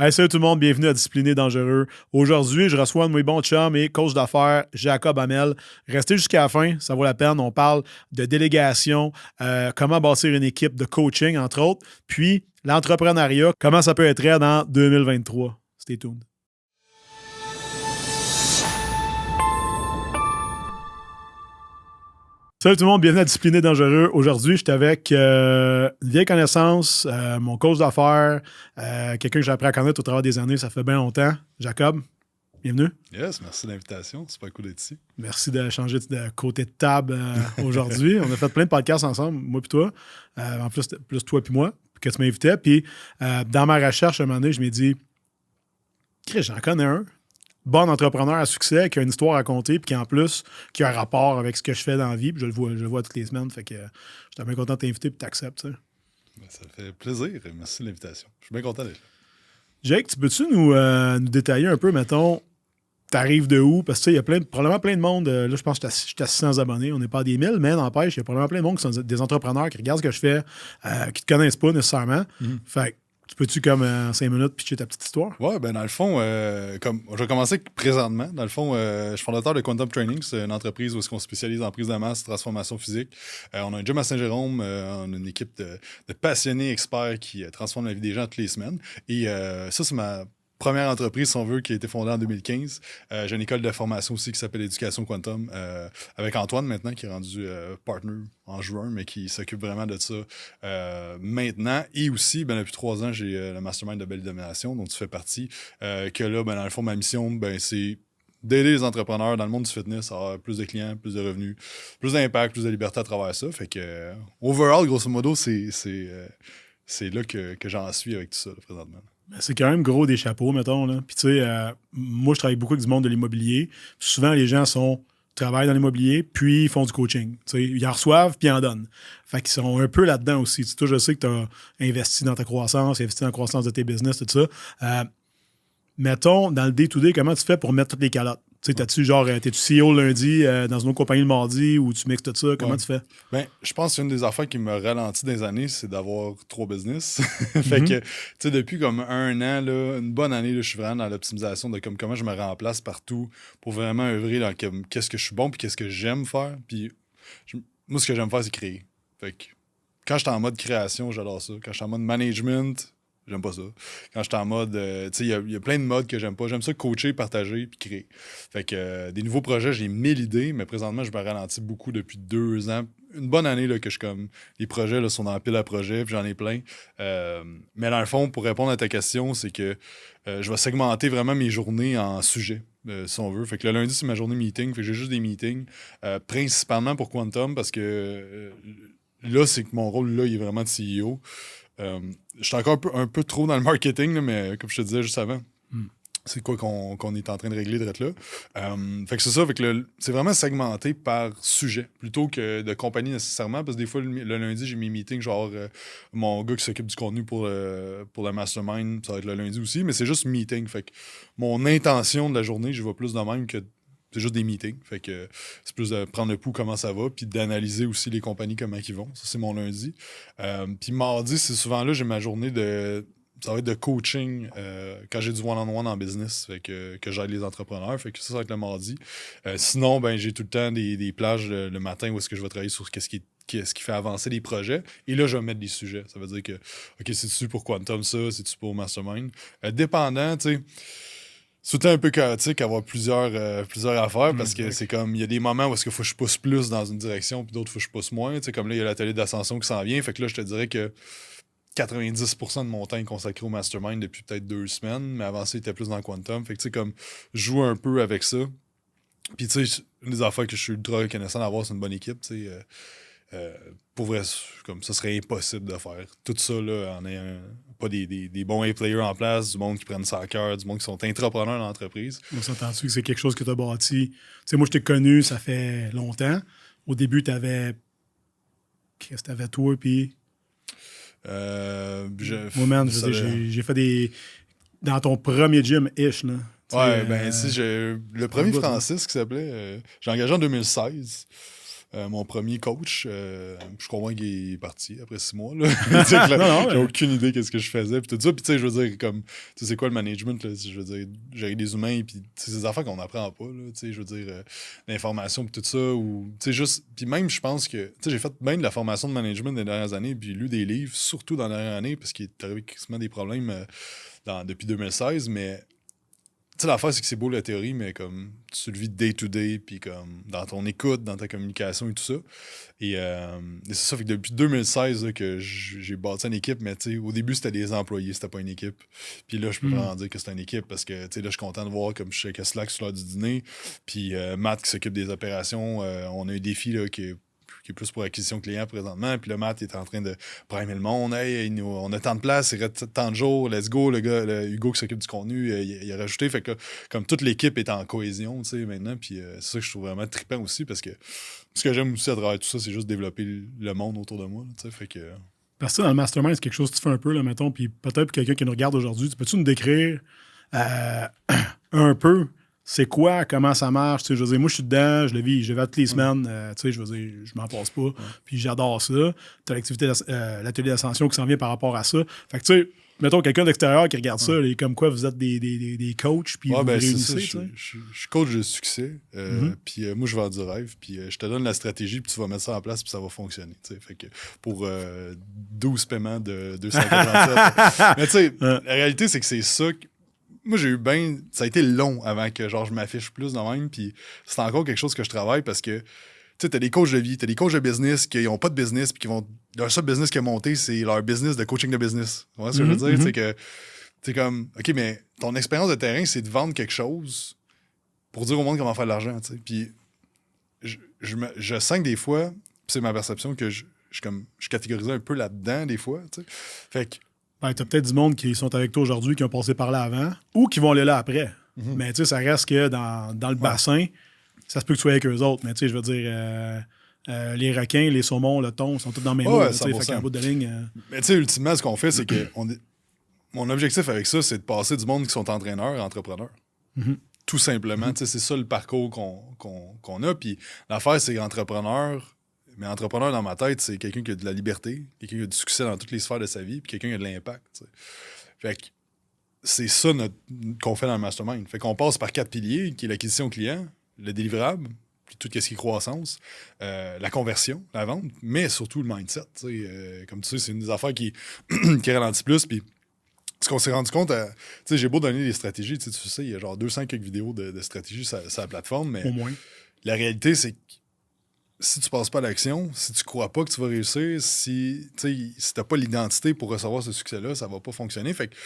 Hey, salut tout le monde, bienvenue à Discipliné Dangereux. Aujourd'hui, je reçois un de mes bons chums et coach d'affaires, Jacob Hamel. Restez jusqu'à la fin, ça vaut la peine. On parle de délégation, comment bâtir une équipe de coaching, entre autres, puis l'entrepreneuriat, comment ça peut être dans 2023. Stay tuned. Salut tout le monde, bienvenue à Discipliné Dangereux. Aujourd'hui, je suis avec une vieille connaissance, mon coach d'affaires, quelqu'un que j'ai appris à connaître au travers des années, ça fait bien longtemps. Jacob, bienvenue. Yes, merci de l'invitation. C'est pas cool d'être ici. Merci de changer de côté de table aujourd'hui. On a fait plein de podcasts ensemble, moi et toi. En plus toi et moi, que tu m'invitais. Puis dans ma recherche, à un moment donné, je m'ai dit, j'en connais un. Bon entrepreneur à succès, qui a une histoire à raconter, puis qui en plus, qui a un rapport avec ce que je fais dans la vie, puis je le vois toutes les semaines. Fait que j'étais bien content de t'inviter, puis t'acceptes. Ça fait plaisir. Merci de l'invitation. Je suis bien content d'être là. Jake, peux-tu nous détailler un peu, mettons, t'arrives de où? Parce que il y a probablement plein de monde. Là, je pense que je suis à 600 abonnés. On n'est pas à des 1000, mais n'empêche, il y a probablement plein de monde qui sont des entrepreneurs qui regardent ce que je fais, qui te connaissent pas nécessairement. Fait que tu peux-tu, comme en 5 minutes, pitcher ta petite histoire? Ouais, ben dans le fond, je vais commencer présentement. Dans le fond, je suis fondateur de Quantum Training. C'est une entreprise où on se spécialise en prise de masse, transformation physique. On a un gym à Saint-Jérôme. On a une équipe de passionnés experts qui transforment la vie des gens toutes les semaines. Et ça, c'est ma première entreprise, si on veut, qui a été fondée en 2015. J'ai une école de formation aussi qui s'appelle Éducation Quantum, avec Antoine maintenant, qui est rendu partner en juin, mais qui s'occupe vraiment de ça maintenant. Et aussi, depuis 3 ans, j'ai le mastermind de Belle Domination, dont tu fais partie. Que là, dans le fond, ma mission, c'est d'aider les entrepreneurs dans le monde du fitness à avoir plus de clients, plus de revenus, plus d'impact, plus de liberté à travers ça. Fait que, overall, grosso modo, c'est là que j'en suis avec tout ça, là, présentement. C'est quand même gros des chapeaux, mettons. Là. Puis, tu sais, moi, je travaille beaucoup avec du monde de l'immobilier. Souvent, les gens travaillent dans l'immobilier, puis ils font du coaching. Tu sais, ils en reçoivent, puis ils en donnent. Fait qu'ils sont un peu là-dedans aussi. Tu sais, toi, je sais que tu as investi dans ta croissance, investi dans la croissance de tes business, tout ça. Mettons, dans le day-to-day, comment tu fais pour mettre toutes les calottes? Tu sais, t'es-tu CEO lundi dans une autre compagnie le mardi ou tu mixes tout ça? Comment tu fais? Je pense que une des affaires qui me ralentit des années, c'est d'avoir 3 business. Fait que, tu sais, depuis comme 1 an, là, une bonne année, là, je suis vraiment dans l'optimisation de comment je me remplace partout pour vraiment œuvrer dans qu'est-ce que je suis bon puis qu'est-ce que j'aime faire. Puis moi, ce que j'aime faire, c'est créer. Fait que quand je suis en mode création, j'adore ça. Quand je suis en mode management, j'aime pas ça. Quand je suis en mode... tu sais, il y a plein de modes que j'aime pas. J'aime ça coacher, partager, puis créer. Fait que des nouveaux projets, j'ai 1000 idées, mais présentement, je me ralentis beaucoup depuis 2 ans. Une bonne année là, que je comme... Les projets là, sont dans la pile à projets, puis j'en ai plein. Mais dans le fond, pour répondre à ta question, c'est que je vais segmenter vraiment mes journées en sujets. Si on veut. Fait que le lundi, c'est ma journée meeting. Fait que j'ai juste des meetings. Principalement pour Quantum, parce que là, c'est que mon rôle, là, il est vraiment de CEO. Je suis encore un peu trop dans le marketing, là, mais comme je te disais juste avant, c'est quoi qu'on est en train de régler de là. Fait que c'est ça, fait que c'est vraiment segmenté par sujet, plutôt que de compagnie nécessairement, parce que des fois, le lundi, j'ai mes meetings, genre mon gars qui s'occupe du contenu pour le mastermind, ça va être le lundi aussi, mais c'est juste meeting. Fait que mon intention de la journée, je vais plus de même que c'est juste des meetings. Fait que c'est plus de prendre le pouls, comment ça va, puis d'analyser aussi les compagnies, comment ils vont. Ça, c'est mon lundi. Puis mardi, c'est souvent là, j'ai ma journée ça va être de coaching quand j'ai du one-on-one en business, fait que j'aide les entrepreneurs. Fait que ça va être le mardi. Sinon, j'ai tout le temps des plages le matin où est-ce que je vais travailler sur qu'est-ce qui fait avancer les projets. Et là, je vais mettre des sujets. Ça veut dire que, OK, c'est-tu pour Quantum ça? C'est-tu pour Mastermind? Dépendant, tu sais... C'est tout le temps un peu chaotique avoir plusieurs affaires parce que c'est comme, il y a des moments où est-ce qu'il faut que je pousse plus dans une direction puis d'autres, il faut que je pousse moins. Tu sais, comme là, il y a l'atelier d'ascension qui s'en vient. Fait que là, je te dirais que 90% de mon temps est consacré au mastermind depuis peut-être 2 semaines, mais avant ça, il était plus dans le Quantum. Fait que tu sais, comme, je joue un peu avec ça. Puis tu sais, une des affaires que je suis ultra reconnaissant d'avoir, c'est une bonne équipe, tu sais. Pour vrai, comme ça serait impossible de faire tout ça là, en ayant pas des bons A-players en place, du monde qui prennent ça à cœur, du monde qui sont entrepreneurs dans l'entreprise. On s'entend-tu que c'est quelque chose que tu as bâti? Tu sais, moi, je t'ai connu, ça fait longtemps. Au début, t'avais toi, puis... Moi, j'ai fait des... Dans ton premier gym-ish, là. Ouais, si le premier Francis qui s'appelait... j'ai engagé en 2016. mon premier coach. Je comprends qu'il est parti après 6 mois. Là. J'ai aucune idée de ce que je faisais. Puis tout ça. Puis tu sais, je veux dire, comme, tu sais, c'est quoi le management? Là? Je veux dire, gérer des humains. Puis c'est des affaires qu'on n'apprend pas. Là, tu sais, je veux dire, l'information, puis tout ça. Ou, tu sais, juste. Puis même, je pense que, tu sais, j'ai fait bien de la formation de management dans les dernières années. Puis lu des livres, surtout dans la dernière année, parce qu'il est arrivé quasiment des problèmes depuis 2016. Mais. Tu sais, l'affaire, c'est que c'est beau la théorie, mais comme tu le vis day-to-day, puis comme dans ton écoute, dans ta communication et tout ça. Et c'est ça, fait que depuis 2016 là, que j'ai bâti une équipe, mais tu sais, au début, c'était des employés, c'était pas une équipe. Puis là, je peux vraiment dire que c'est une équipe parce que, tu sais, là, je suis content de voir comme je suis avec Slack sur l'heure du dîner, puis Matt qui s'occupe des opérations, on a un défi là, qui est plus pour acquisition client présentement. Puis le Matt est en train de primer le monde. Hey, on a tant de place, il reste tant de jours, let's go. Le gars, Hugo qui s'occupe du contenu, il a rajouté. Fait que comme toute l'équipe est en cohésion, tu sais, maintenant. Puis c'est ça que je trouve vraiment trippant aussi parce que ce que j'aime aussi à travers tout ça, c'est juste développer le monde autour de moi. Tu sais, fait que. Parce que dans le mastermind, c'est quelque chose que tu fais un peu, là, mettons. Puis peut-être pour quelqu'un qui nous regarde aujourd'hui, peux-tu nous décrire un peu c'est quoi, comment ça marche? Tu sais, je veux dire, moi, je suis dedans, je le vis, je le vais toutes les semaines. Tu sais, je veux dire, je m'en passe pas. Puis j'adore ça. Tu as l'atelier d'ascension qui s'en vient par rapport à ça. Fait que, tu sais, mettons quelqu'un d'extérieur qui regarde ça, et comme quoi vous êtes des coachs, puis vous réunissez. Je suis coach de succès. Puis moi, je vends du rêve. Puis je te donne la stratégie, puis tu vas mettre ça en place, puis ça va fonctionner. Fait que pour 12 paiements de 247. Mais tu sais, la réalité, c'est que c'est ça. Moi, j'ai eu bien. Ça a été long avant que genre je m'affiche plus de même. Puis c'est encore quelque chose que je travaille parce que tu sais, t'as des coachs de vie, t'as des coachs de business qui n'ont pas de business puis qui vont. Leur seul business qui a monté, c'est leur business de coaching de business. Tu vois ce que je veux dire? C'est que c'est comme OK, mais ton expérience de terrain, c'est de vendre quelque chose pour dire au monde comment faire de l'argent. Puis je sens que des fois, c'est ma perception que je catégorisais un peu là-dedans des fois. T'sais. Fait que. Ben, t'as peut-être du monde qui sont avec toi aujourd'hui, qui ont passé par là avant, ou qui vont aller là après. Mais tu sais, ça reste que dans le bassin, ça se peut que tu sois avec eux autres. Mais tu sais, je veux dire, les requins, les saumons, le thon, sont tous dans mes mots. Fait qu'en bout de ligne. Mais tu sais, ultimement, ce qu'on fait, c'est que mon objectif avec ça, c'est de passer du monde qui sont entraîneurs à entrepreneurs. Tout simplement. Tu sais, c'est ça le parcours qu'on a. Puis l'affaire, c'est qu'entrepreneur. Mais entrepreneur, dans ma tête, c'est quelqu'un qui a de la liberté, quelqu'un qui a du succès dans toutes les sphères de sa vie, puis quelqu'un qui a de l'impact. T'sais. Fait que c'est ça qu'on fait dans le mastermind. Fait qu'on passe par 4 piliers, qui est l'acquisition client, le délivrable, puis tout ce qui est croissance, la conversion, la vente, mais surtout le mindset. Comme tu sais, c'est une des affaires qui ralentit plus. Puis ce qu'on s'est rendu compte, tu sais, j'ai beau donner des stratégies, tu sais, il y a genre 200 quelques vidéos de stratégies sur la plateforme, mais au moins. La réalité, c'est que si tu passes pas à l'action, si tu crois pas que tu vas réussir, si t'as pas l'identité pour recevoir ce succès-là, ça va pas fonctionner. Fait que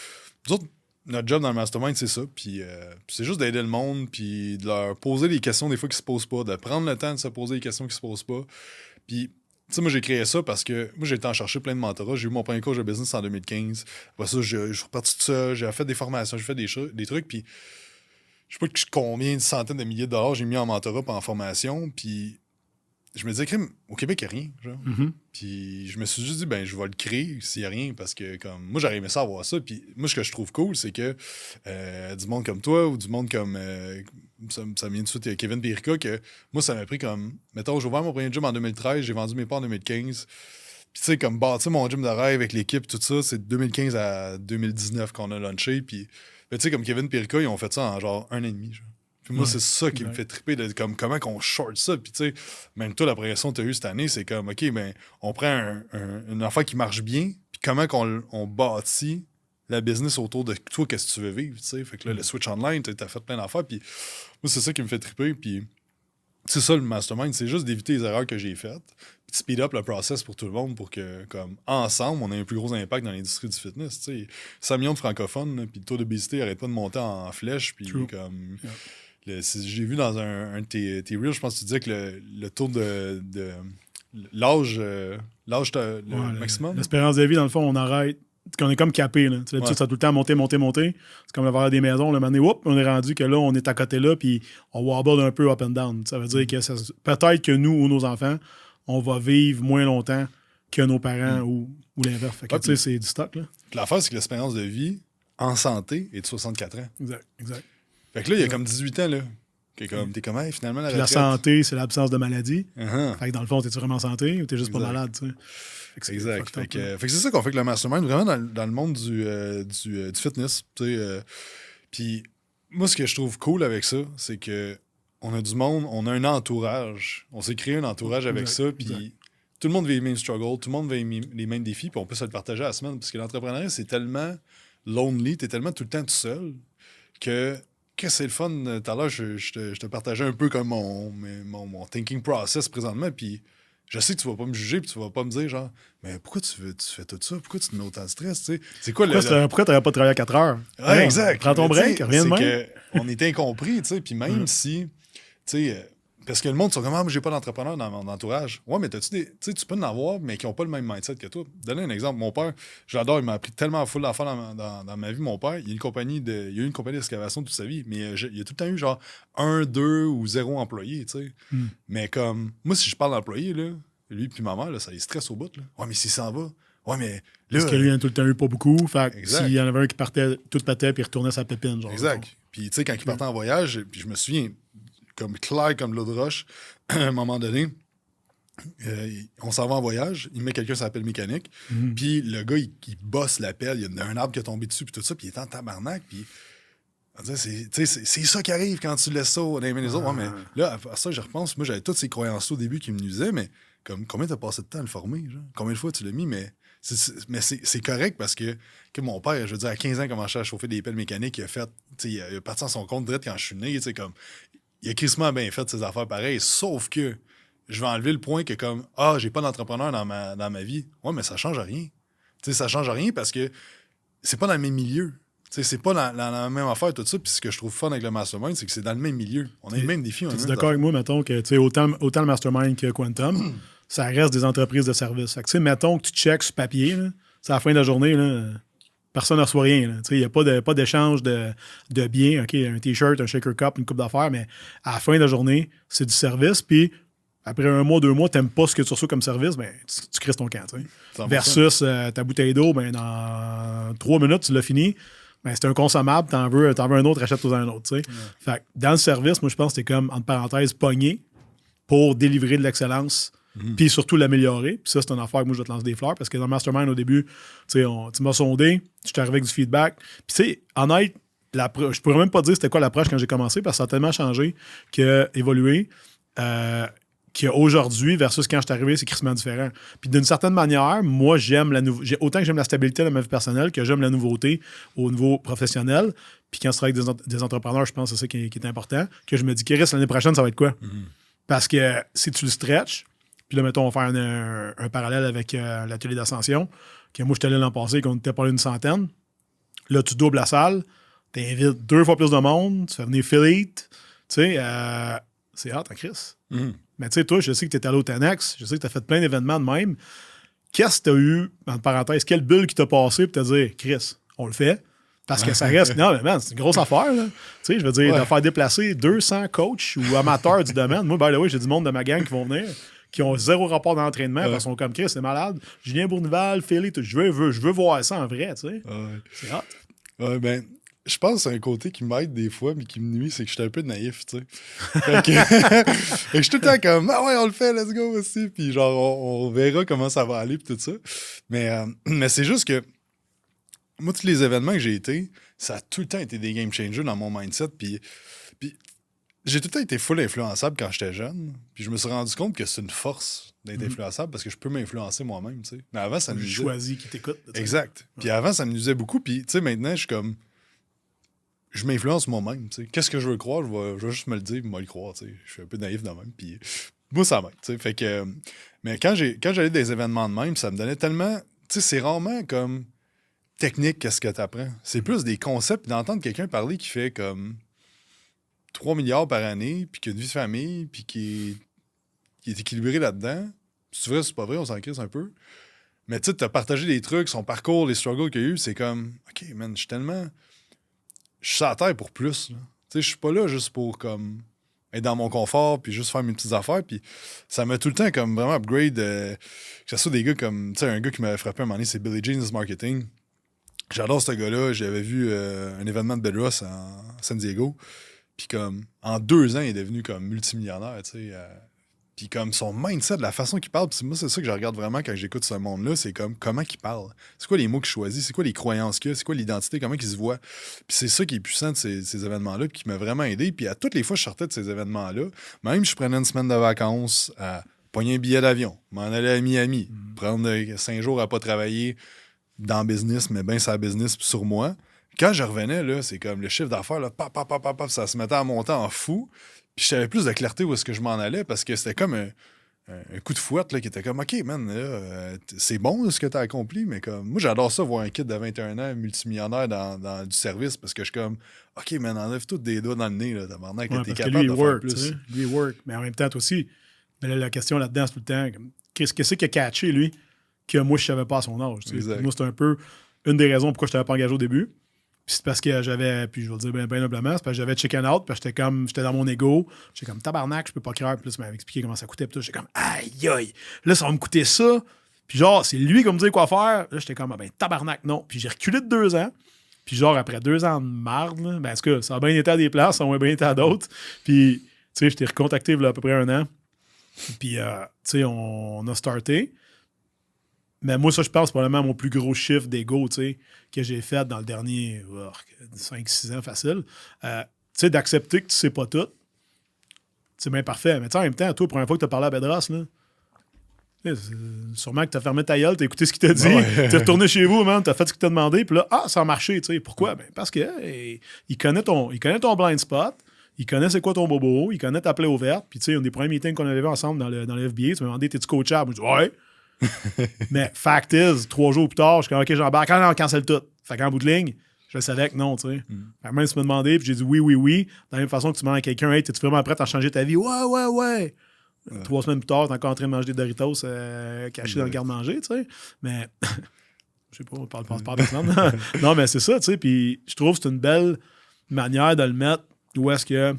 nous autres, notre job dans le mastermind, c'est ça. Puis c'est juste d'aider le monde, puis de leur poser des questions des fois qui se posent pas, de prendre le temps de se poser des questions qui se posent pas. Puis, tu sais, moi, j'ai créé ça parce que moi, j'ai été en chercher plein de mentorats. J'ai eu mon premier coach de business en 2015. Après ça, je suis reparti de ça. J'ai fait des formations, j'ai fait des trucs. Puis, je sais pas combien de centaines de milliers de dollars j'ai mis en mentorat et en formation. Puis, je me disais, au Québec, il n'y a rien. Genre. Puis je me suis juste dit, ben, je vais le créer s'il n'y a rien parce que, comme, moi, j'aurais aimé ça avoir ça. Puis moi, ce que je trouve cool, c'est que du monde comme toi ou du monde comme. Ça me vient tout de suite, Kevin Pirica, que moi, ça m'a pris comme. Mettons, j'ai ouvert mon premier gym en 2013, j'ai vendu mes parts en 2015. Puis tu sais, comme bâtir mon gym de rêve avec l'équipe, tout ça, c'est de 2015 à 2019 qu'on a launché. Puis, tu sais, comme Kevin Pirica, ils ont fait ça en genre 1 an et demi. Genre. Puis moi, c'est ça qui me fait triper, de comme comment qu'on short ça. Puis tu sais, même toi, la progression que tu as eue cette année, c'est comme, OK, ben, on prend une affaire qui marche bien, puis comment on bâtit la business autour de toi, qu'est-ce que tu veux vivre, tu sais. Fait que là, le switch online, tu as fait plein d'affaires, puis moi, c'est ça qui me fait triper, puis c'est ça le mastermind, c'est juste d'éviter les erreurs que j'ai faites, puis de speed up le process pour tout le monde pour que, comme, ensemble, on ait un plus gros impact dans l'industrie du fitness, tu sais. 100 millions de francophones, puis le taux d'obésité n'arrête pas de monter en flèche, puis comme... J'ai vu dans un de tes reels, je pense que tu disais que le taux de l'âge maximum. L'espérance de vie, dans le fond, on arrête. On est comme capé. Là. Ça a tout le temps monté. C'est comme avoir des maisons. Le moment donné, on est rendu que là, on est à côté là, puis on wobble un peu up and down. Ça veut dire que peut-être que nous ou nos enfants, on va vivre moins longtemps que nos parents ou l'inverse. Fait que, c'est du stock. Là. L'affaire, c'est que l'espérance de vie en santé est de 64 ans. Exact. Fait que là, il y a comme 18 ans là, T'es comme, hey, finalement, la Puis la retraite. santé, c'est l'absence de maladie. Uh-huh. Fait que dans le fond, t'es-tu vraiment en santé ou t'es juste pas Exact. malade, tu sais? Exact. Fait que c'est ça qu'on fait avec le mastermind, vraiment dans le monde du fitness. Puis moi, ce que je trouve cool avec ça, c'est que on a du monde, on a un entourage. On s'est créé un entourage avec ça, puis tout le monde vit les mêmes struggles, tout le monde vit les mêmes défis, puis on peut se le partager à la semaine. Parce que l'entrepreneuriat, c'est tellement lonely, t'es tellement tout le temps tout seul que c'est le fun. Tout à l'heure, je te partageais un peu comme mon thinking process présentement, puis je sais que tu vas pas me juger, puis tu vas pas me dire genre, mais pourquoi tu fais tout ça? Pourquoi tu te mets autant de stress? Tu sais? C'est quoi pourquoi t'aurais pas travaillé à 4 heures? Ouais, exact. Prends ton break, rien de même. C'est qu'on est incompris, tu sais, puis même si, tu sais, parce que le monde sont comme, ah, moi, j'ai pas d'entrepreneur dans mon entourage. Ouais, mais tu peux en avoir, mais qui ont pas le même mindset que toi. Donner un exemple, mon père, je l'adore, il m'a appris tellement full d'affaires dans ma vie, mon père. Il a eu une compagnie d'excavation toute sa vie, mais il a tout le temps eu genre 1, 2 ou 0 employés, tu sais. Mais comme, moi, si je parle d'employés, là, lui puis ma mère, là, ça les stresse au bout, là. Ouais, mais s'il s'en va, ouais, mais là. Parce que lui, il en a tout le temps eu pas beaucoup. Fait que Exact. s'il y en avait un qui partait, tout pétait, puis il retournait sa pépine, genre. Exact. Puis, tu sais, quand il partait en voyage, puis je me souviens, comme clair comme l'eau de roche, à un moment donné, on s'en va en voyage, il met quelqu'un sur la pelle mécanique, puis le gars, il bosse la pelle, il y a un arbre qui est tombé dessus, puis tout ça, puis il est en tabarnak, puis c'est ça qui arrive quand tu laisses ça dans les mains des autres. Ouais, mais là, à ça, je repense, moi, j'avais toutes ces croyances au début qui me nuisaient, mais comme combien t'as passé de temps à le former, genre? Combien de fois tu l'as mis, mais c'est correct parce que mon père, je veux dire, à 15 ans, il a commencé à chauffer des pelles mécaniques, il a parti en son compte direct quand je suis né, comme, il a crissement bien fait ses affaires pareilles, sauf que je vais enlever le point que comme, j'ai pas d'entrepreneur dans ma vie. Ouais, mais ça change rien. Ça change rien parce que c'est pas dans le même milieu. C'est pas dans la même affaire, tout ça. Puis ce que je trouve fun avec le mastermind, c'est que c'est dans le même milieu. On a les mêmes défis. Tu es d'accord avec moi, mettons, que autant le mastermind que Quantum, ça reste des entreprises de services. Fait que, mettons que tu checks sur papier, là, à la fin de la journée, là, personne ne reçoit rien. Il n'y a pas d'échange de biens. OK, un T-shirt, un shaker cup, une coupe d'affaires, mais à la fin de la journée, c'est du service. Puis après 1 mois, 2 mois, tu n'aimes pas ce que tu reçois comme service, ben, tu crisses ton camp. Versus ta bouteille d'eau, ben, dans 3 minutes, tu l'as fini. Ben, c'est un consommable, t'en veux un autre, achète-toi un autre. Fait que dans le service, moi, je pense que t'es comme, entre parenthèses, pogné pour délivrer de l'excellence, puis surtout l'améliorer. Puis ça, c'est une affaire que moi, je vais te lancer des fleurs, parce que dans le mastermind, au début, tu m'as sondé, je suis arrivé avec du feedback. Puis tu sais, honnête, je pourrais même pas dire c'était quoi l'approche quand j'ai commencé, parce que ça a tellement changé, évolué, qu'aujourd'hui, versus quand je suis arrivé, c'est crissement différent. Puis d'une certaine manière, moi, autant que j'aime la stabilité dans ma vie personnelle que j'aime la nouveauté au niveau professionnel. Puis quand je travaille avec des entrepreneurs, je pense que c'est ça qui est important, que je me dis, Chris, l'année prochaine, ça va être quoi? Parce que si tu le stretches, puis là, mettons, on va faire un parallèle avec l'atelier d'ascension, que moi, je suis allé l'an passé, qu'on était pas une centaine. Là, tu doubles la salle, tu invites 2 fois plus de monde, tu fais venir Philippe, tu sais, c'est hot en Chris. Mais tu sais, toi, je sais que tu étais allé au Tenex, je sais que tu as fait plein d'événements de même. Qu'est-ce que tu as eu, entre parenthèses, quelle bulle qui t'a passé pour te dire, Chris, on le fait? Parce que ça reste. Non, mais man, c'est une grosse affaire, là. Tu sais, je veux dire, de faire déplacer 200 coachs ou amateurs du domaine. Moi, by the way, j'ai du monde de ma gang qui vont venir, qui ont 0 rapport d'entraînement, parce qu'ils sont comme Chris, c'est malade. Julien Bournival, Philippe, je veux voir ça en vrai, tu sais. C'est hot. Ouais, ben. Je pense que c'est un côté qui m'aide des fois, mais qui me nuit, c'est que je suis un peu naïf, tu sais. Fait que je suis tout le temps comme, ah ouais, on le fait, let's go aussi. Puis genre, on verra comment ça va aller, puis tout ça. Mais c'est juste que, moi, tous les événements que j'ai été, ça a tout le temps été des game changers dans mon mindset. Puis j'ai tout le temps été full influençable quand j'étais jeune. Puis je me suis rendu compte que c'est une force d'être influençable parce que je peux m'influencer moi-même, tu sais. Mais avant, ça me nuisait. Choisis qui t'écoute. Exact. Puis avant, ça me nuisait beaucoup. Puis, tu sais, maintenant, je suis comme. Je m'influence moi-même, tu sais. Qu'est-ce que je veux croire, je vais juste me le dire, moi le croire, tu sais. Je suis un peu naïf de même, puis moi, ça m'aide, tu sais. Fait que, mais quand j'allais des événements de même, ça me donnait tellement, tu sais, c'est rarement comme technique, qu'est-ce que t'apprends. C'est plus des concepts, puis d'entendre quelqu'un parler qui fait comme 3 milliards par année, puis qui a une vie de famille, puis qui est équilibré là-dedans. C'est vrai, c'est pas vrai, on s'en crisse un peu. Mais tu sais, t'as partagé des trucs, son parcours, les struggles qu'il y a eu, c'est comme, OK, man, je suis tellement... Je suis sur la terre pour plus. Tu sais, je suis pas là juste pour comme être dans mon confort puis juste faire mes petites affaires. Puis ça m'a tout le temps comme vraiment upgrade. Que ce soit des gars comme... Tu sais, un gars qui m'avait frappé un moment donné, c'est Billy Jeans Marketing. J'adore ce gars-là. J'avais vu un événement de Bedros à San Diego. Puis comme, en 2 ans, il est devenu comme multimillionnaire, tu sais. Puis comme son mindset, la façon qu'il parle, puis moi, c'est ça que je regarde vraiment quand j'écoute ce monde-là, c'est comme comment il parle. C'est quoi les mots qu'il choisit, c'est quoi les croyances qu'il a, c'est quoi l'identité, comment il se voit. Puis c'est ça qui est puissant de ces événements-là, puis qui m'a vraiment aidé. Puis à toutes les fois que je sortais de ces événements-là, même je prenais une semaine de vacances, à pogner un billet d'avion, m'en aller à Miami, prendre 5 jours à pas travailler dans le business, mais bien sur la business sur moi. Quand je revenais, là, c'est comme le chiffre d'affaires, là, pap, pap, pap, pap, pap, ça se mettait à monter en fou. Puis j'avais plus de clarté où est-ce que je m'en allais parce que c'était comme un coup de fouette là, qui était comme OK, man, là, c'est bon là, ce que tu as accompli, mais comme moi, j'adore ça, voir un kid de 21 ans multimillionnaire dans du service parce que je suis comme OK, man, enlève tous des doigts dans le nez, là, tabarnak, que t'es capable de faire plus. Lui, il work. Mais en même temps, toi aussi, la question là-dedans, c'est tout le temps qu'est-ce qu'il a catché, lui, que moi, je savais pas à son âge. Moi, c'est un peu une des raisons pourquoi je t'avais pas engagé au début. Puis c'est parce que j'avais, puis je vais le dire bien humblement, c'est parce que j'avais chicken out, puis j'étais dans mon ego. J'étais comme tabarnak, je peux pas croire. Puis là, tu m'avais expliqué comment ça coûtait. Puis j'étais comme aïe aïe, là, ça va me coûter ça. Puis genre, c'est lui qui va me dire quoi faire. Là, j'étais comme ben tabarnak, non. Puis j'ai reculé de 2 ans. Puis genre, après 2 ans de marde, là, ben en tout cas, ça a bien été à des places, ça a bien été à d'autres. Puis, tu sais, je t'ai recontacté il y a à peu près 1 an. Puis, tu sais, on a starté. Mais moi, ça, je pense, c'est probablement mon plus gros chiffre d'ego, tu sais, que j'ai fait dans le dernier 5-6 ans facile. Tu sais, d'accepter que tu sais pas tout. C'est bien parfait. Mais tu sais, en même temps, toi, la première fois que tu as parlé à Bedros, là, sûrement que tu as fermé ta gueule, tu as écouté ce qu'il t'a dit, tu es retourné chez vous, man, tu as fait ce qu'il t'a demandé, puis là, ça a marché, tu sais. Pourquoi? Ben, parce que il connaît ton blind spot, il connaît c'est quoi ton bobo, il connaît ta plaie ouverte, puis tu sais, un des premiers meetings qu'on avait vu ensemble dans le FBA, tu m'as demandé, t'es-tu coachable? Je dis, ouais. Mais fact is, 3 jours plus tard, je suis comme, OK, j'embarque. Quand on cancelle tout. Fait qu'en bout de ligne, je savais que non, tu sais. Fait que même si tu m'as demandé, puis j'ai dit oui. De la même façon que tu demandes à quelqu'un, hey, t'es-tu vraiment prêt à changer ta vie? Ouais. 3 semaines plus tard, t'es encore en train de manger des Doritos cachés dans le garde-manger, tu sais. Mais, je sais pas, on parle pas à personne. Non, mais c'est ça, tu sais. Puis je trouve que c'est une belle manière de le mettre où est-ce que, tu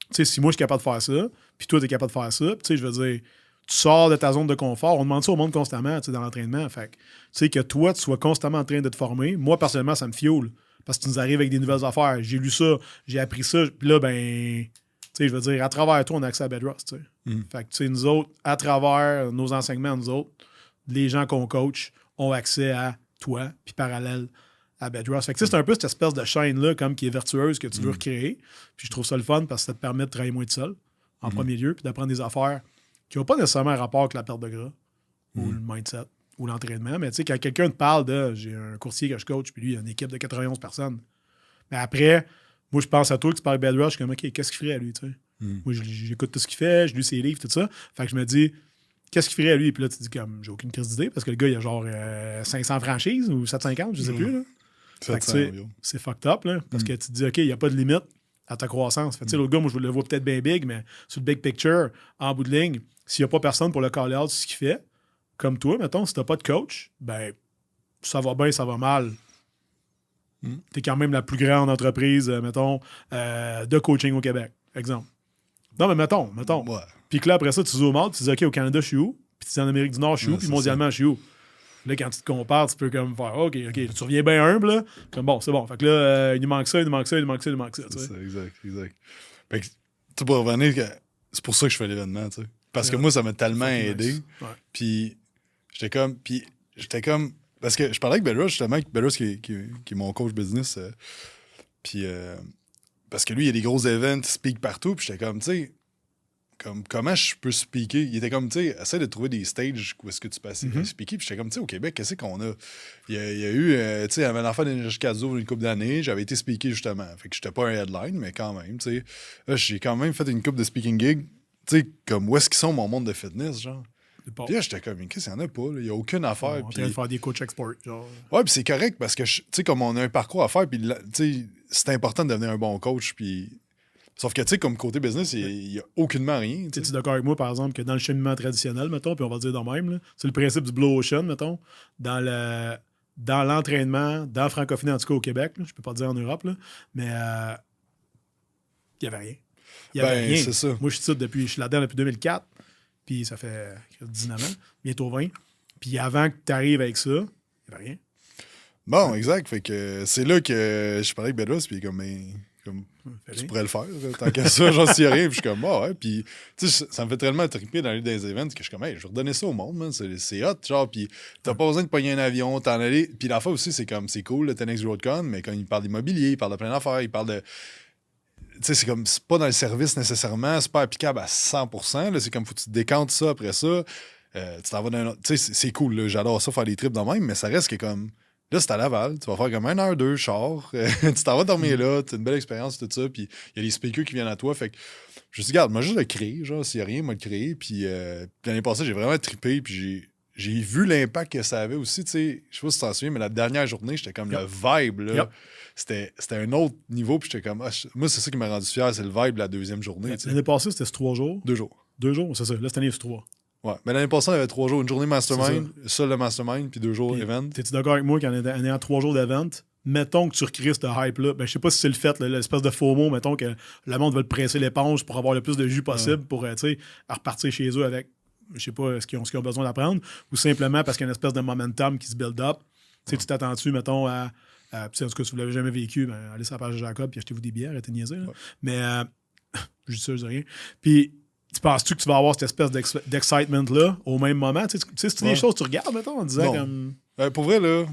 sais, si moi je suis capable de faire ça, puis toi t'es capable de faire ça, puis tu sais, je veux dire, tu sors de ta zone de confort. On demande ça au monde constamment, tu sais, dans l'entraînement. Fait que, tu sais, que toi, tu sois constamment en train de te former. Moi, personnellement, ça me fioule. Parce que tu nous arrives avec des nouvelles affaires. J'ai lu ça, j'ai appris ça. Puis là, ben, tu sais, je veux dire, à travers toi, on a accès à Bedros, tu sais. Fait que, tu sais, nous autres, à travers nos enseignements, nous autres, les gens qu'on coach ont accès à toi, puis parallèle à Bedros. Fait que, c'est un peu cette espèce de chaîne-là, comme qui est vertueuse, que tu veux recréer. Puis je trouve ça le fun parce que ça te permet de travailler moins de seul, en premier lieu, puis d'apprendre des affaires qui n'ont pas nécessairement un rapport avec la perte de gras ou le mindset ou l'entraînement. Mais tu sais, quand quelqu'un te parle de j'ai un courtier que je coach, puis lui, il a une équipe de 91 personnes. Mais après, moi, je pense à toi que tu parles de Bedros, je suis comme, OK, qu'est-ce qu'il ferait à lui, tu sais? Moi, j'écoute tout ce qu'il fait, je lis ses livres, tout ça. Fait que je me dis, qu'est-ce qu'il ferait à lui? Et puis là, tu dis, comme, j'ai aucune crise d'idée, parce que le gars, il a genre 500 franchises ou 750, je sais plus, là. Fait que, c'est fucked up, là, parce que tu te dis, OK, il n'y a pas de limite à ta croissance. Fait, l'autre gars, moi, je le vois peut-être bien big, mais sur le big picture, en bout de ligne, s'il n'y a pas personne pour le call out sur ce qu'il fait, comme toi, mettons, si tu n'as pas de coach, ben, ça va bien, ça va mal. Tu es quand même la plus grande entreprise, mettons, de coaching au Québec, exemple. Non, mais mettons. Ouais. Puis que là, après ça, tu zoomes out, tu dis, OK, au Canada, je suis où? Puis tu dis, en Amérique du Nord, je suis où? Puis mondialement, je suis où? Là, quand tu te compares, tu peux comme faire OK, tu reviens bien humble, là. Comme bon, c'est bon. Fait que là, il nous manque ça. C'est ça, exact. Fait que, pour revenir, c'est pour ça que je fais l'événement, tu sais. Parce que moi, ça m'a tellement aidé. Ouais. Puis j'étais comme. Parce que je parlais avec Bedros, justement, qui est mon coach business. Puis parce que lui, il y a des gros événements, il speak partout. Puis j'étais comme, tu sais, comment je peux speaker? Il était comme, tu sais, essaie de trouver des stages où est-ce que tu peux speaker. Puis j'étais comme, tu sais, au Québec, qu'est-ce qu'on a? Il y a eu, tu sais, il y avait un enfant d'Energie Cadzo une couple d'années. J'avais été speaker, justement. Fait que j'étais pas un headline, mais quand même, tu sais. Là, j'ai quand même fait une couple de speaking gigs. Tu sais, comme où est-ce qu'ils sont mon monde de fitness, genre. Puis là, j'étais comme, qu'est-ce qu'il y en a pas? Il n'y a aucune affaire. On est en train de faire des coach export, genre. Ouais, puis c'est correct parce que, tu sais, comme on a un parcours à faire, puis, tu sais, c'est important de devenir un bon coach, puis. Sauf que, tu sais, comme côté business, il n'y a aucunement rien. Tu es d'accord avec moi, par exemple, que dans le cheminement traditionnel, mettons, puis on va le dire de même, là, c'est le principe du Blue Ocean, mettons, dans l'entraînement, dans la francophonie, en tout cas au Québec, là, je peux pas dire en Europe, là, mais il n'y avait rien. Il n'y avait rien. C'est ça. Moi, je suis là-dedans depuis 2004, puis ça fait 19 ans, bientôt 20. Puis avant que tu arrives avec ça, il n'y avait rien. Bon, exact. Fait que c'est là que je parlais avec Bedros, puis comme tu pourrais le faire, tant qu'à ça, j'en sais rien. Puis je suis comme, ouais. Puis, tu sais, ça me fait tellement triper d'aller dans les events que je suis comme, hey, je vais redonner ça au monde, man. C'est hot, genre. Puis, t'as pas besoin de pogner un avion, t'en aller. Puis, la fois aussi, c'est comme, c'est cool, le 10X Roadcon, mais quand il parle d'immobilier, il parle de plein d'affaires, il parle de. Tu sais, c'est comme, c'est pas dans le service nécessairement, c'est pas applicable à 100%. Là, c'est comme, faut que tu te décantes ça après ça. Tu t'en vas dans un autre. Tu sais, c'est cool, là, j'adore ça, faire des trips de même, mais ça reste que comme. Là, c'est à Laval. Tu vas faire comme 1 heure, 2 char. Tu t'en vas dormir là. Tu as une belle expérience, tout ça. Puis il y a des speakers qui viennent à toi. Fait que je me suis dit, regarde, moi, juste le créer. Genre, s'il n'y a rien, moi, le créer. Puis l'année passée, j'ai vraiment trippé. Puis j'ai vu l'impact que ça avait aussi. Tu sais, je sais pas si tu t'en souviens, mais la dernière journée, j'étais comme le vibe. Là. C'était un autre niveau. Puis j'étais comme, moi, c'est ça qui m'a rendu fier. C'est le vibe de la deuxième journée. L'année passée, c'était sur 3 jours. 2 jours. 2 jours, c'est ça. Là, cette année, c'est 3. Ouais, mais l'année passée, on avait 3 jours. Une journée mastermind, seul le mastermind, puis 2 jours puis, event. T'es-tu d'accord avec moi qu'en ayant 3 jours d'event, mettons que tu recrées ce hype-là, ben je sais pas si c'est le fait, l'espèce de FOMO, mettons que le monde veut presser l'éponge pour avoir le plus de jus possible pour repartir chez eux avec, je sais pas, ce qu'ils ont besoin d'apprendre, ou simplement parce qu'il y a une espèce de momentum qui se build up. Tu t'attends-tu, mettons, à en tout cas, si vous l'avez jamais vécu, ben, allez sur la page de Jacob puis achetez-vous des bières, arrêtez de niaiser. Ouais. Mais, je dis ça, je dis rien. Puis, tu penses-tu que tu vas avoir cette espèce d'excitement-là au même moment? Tu sais, c'est des choses que tu regardes, mettons, en disant comme... pour vrai, là...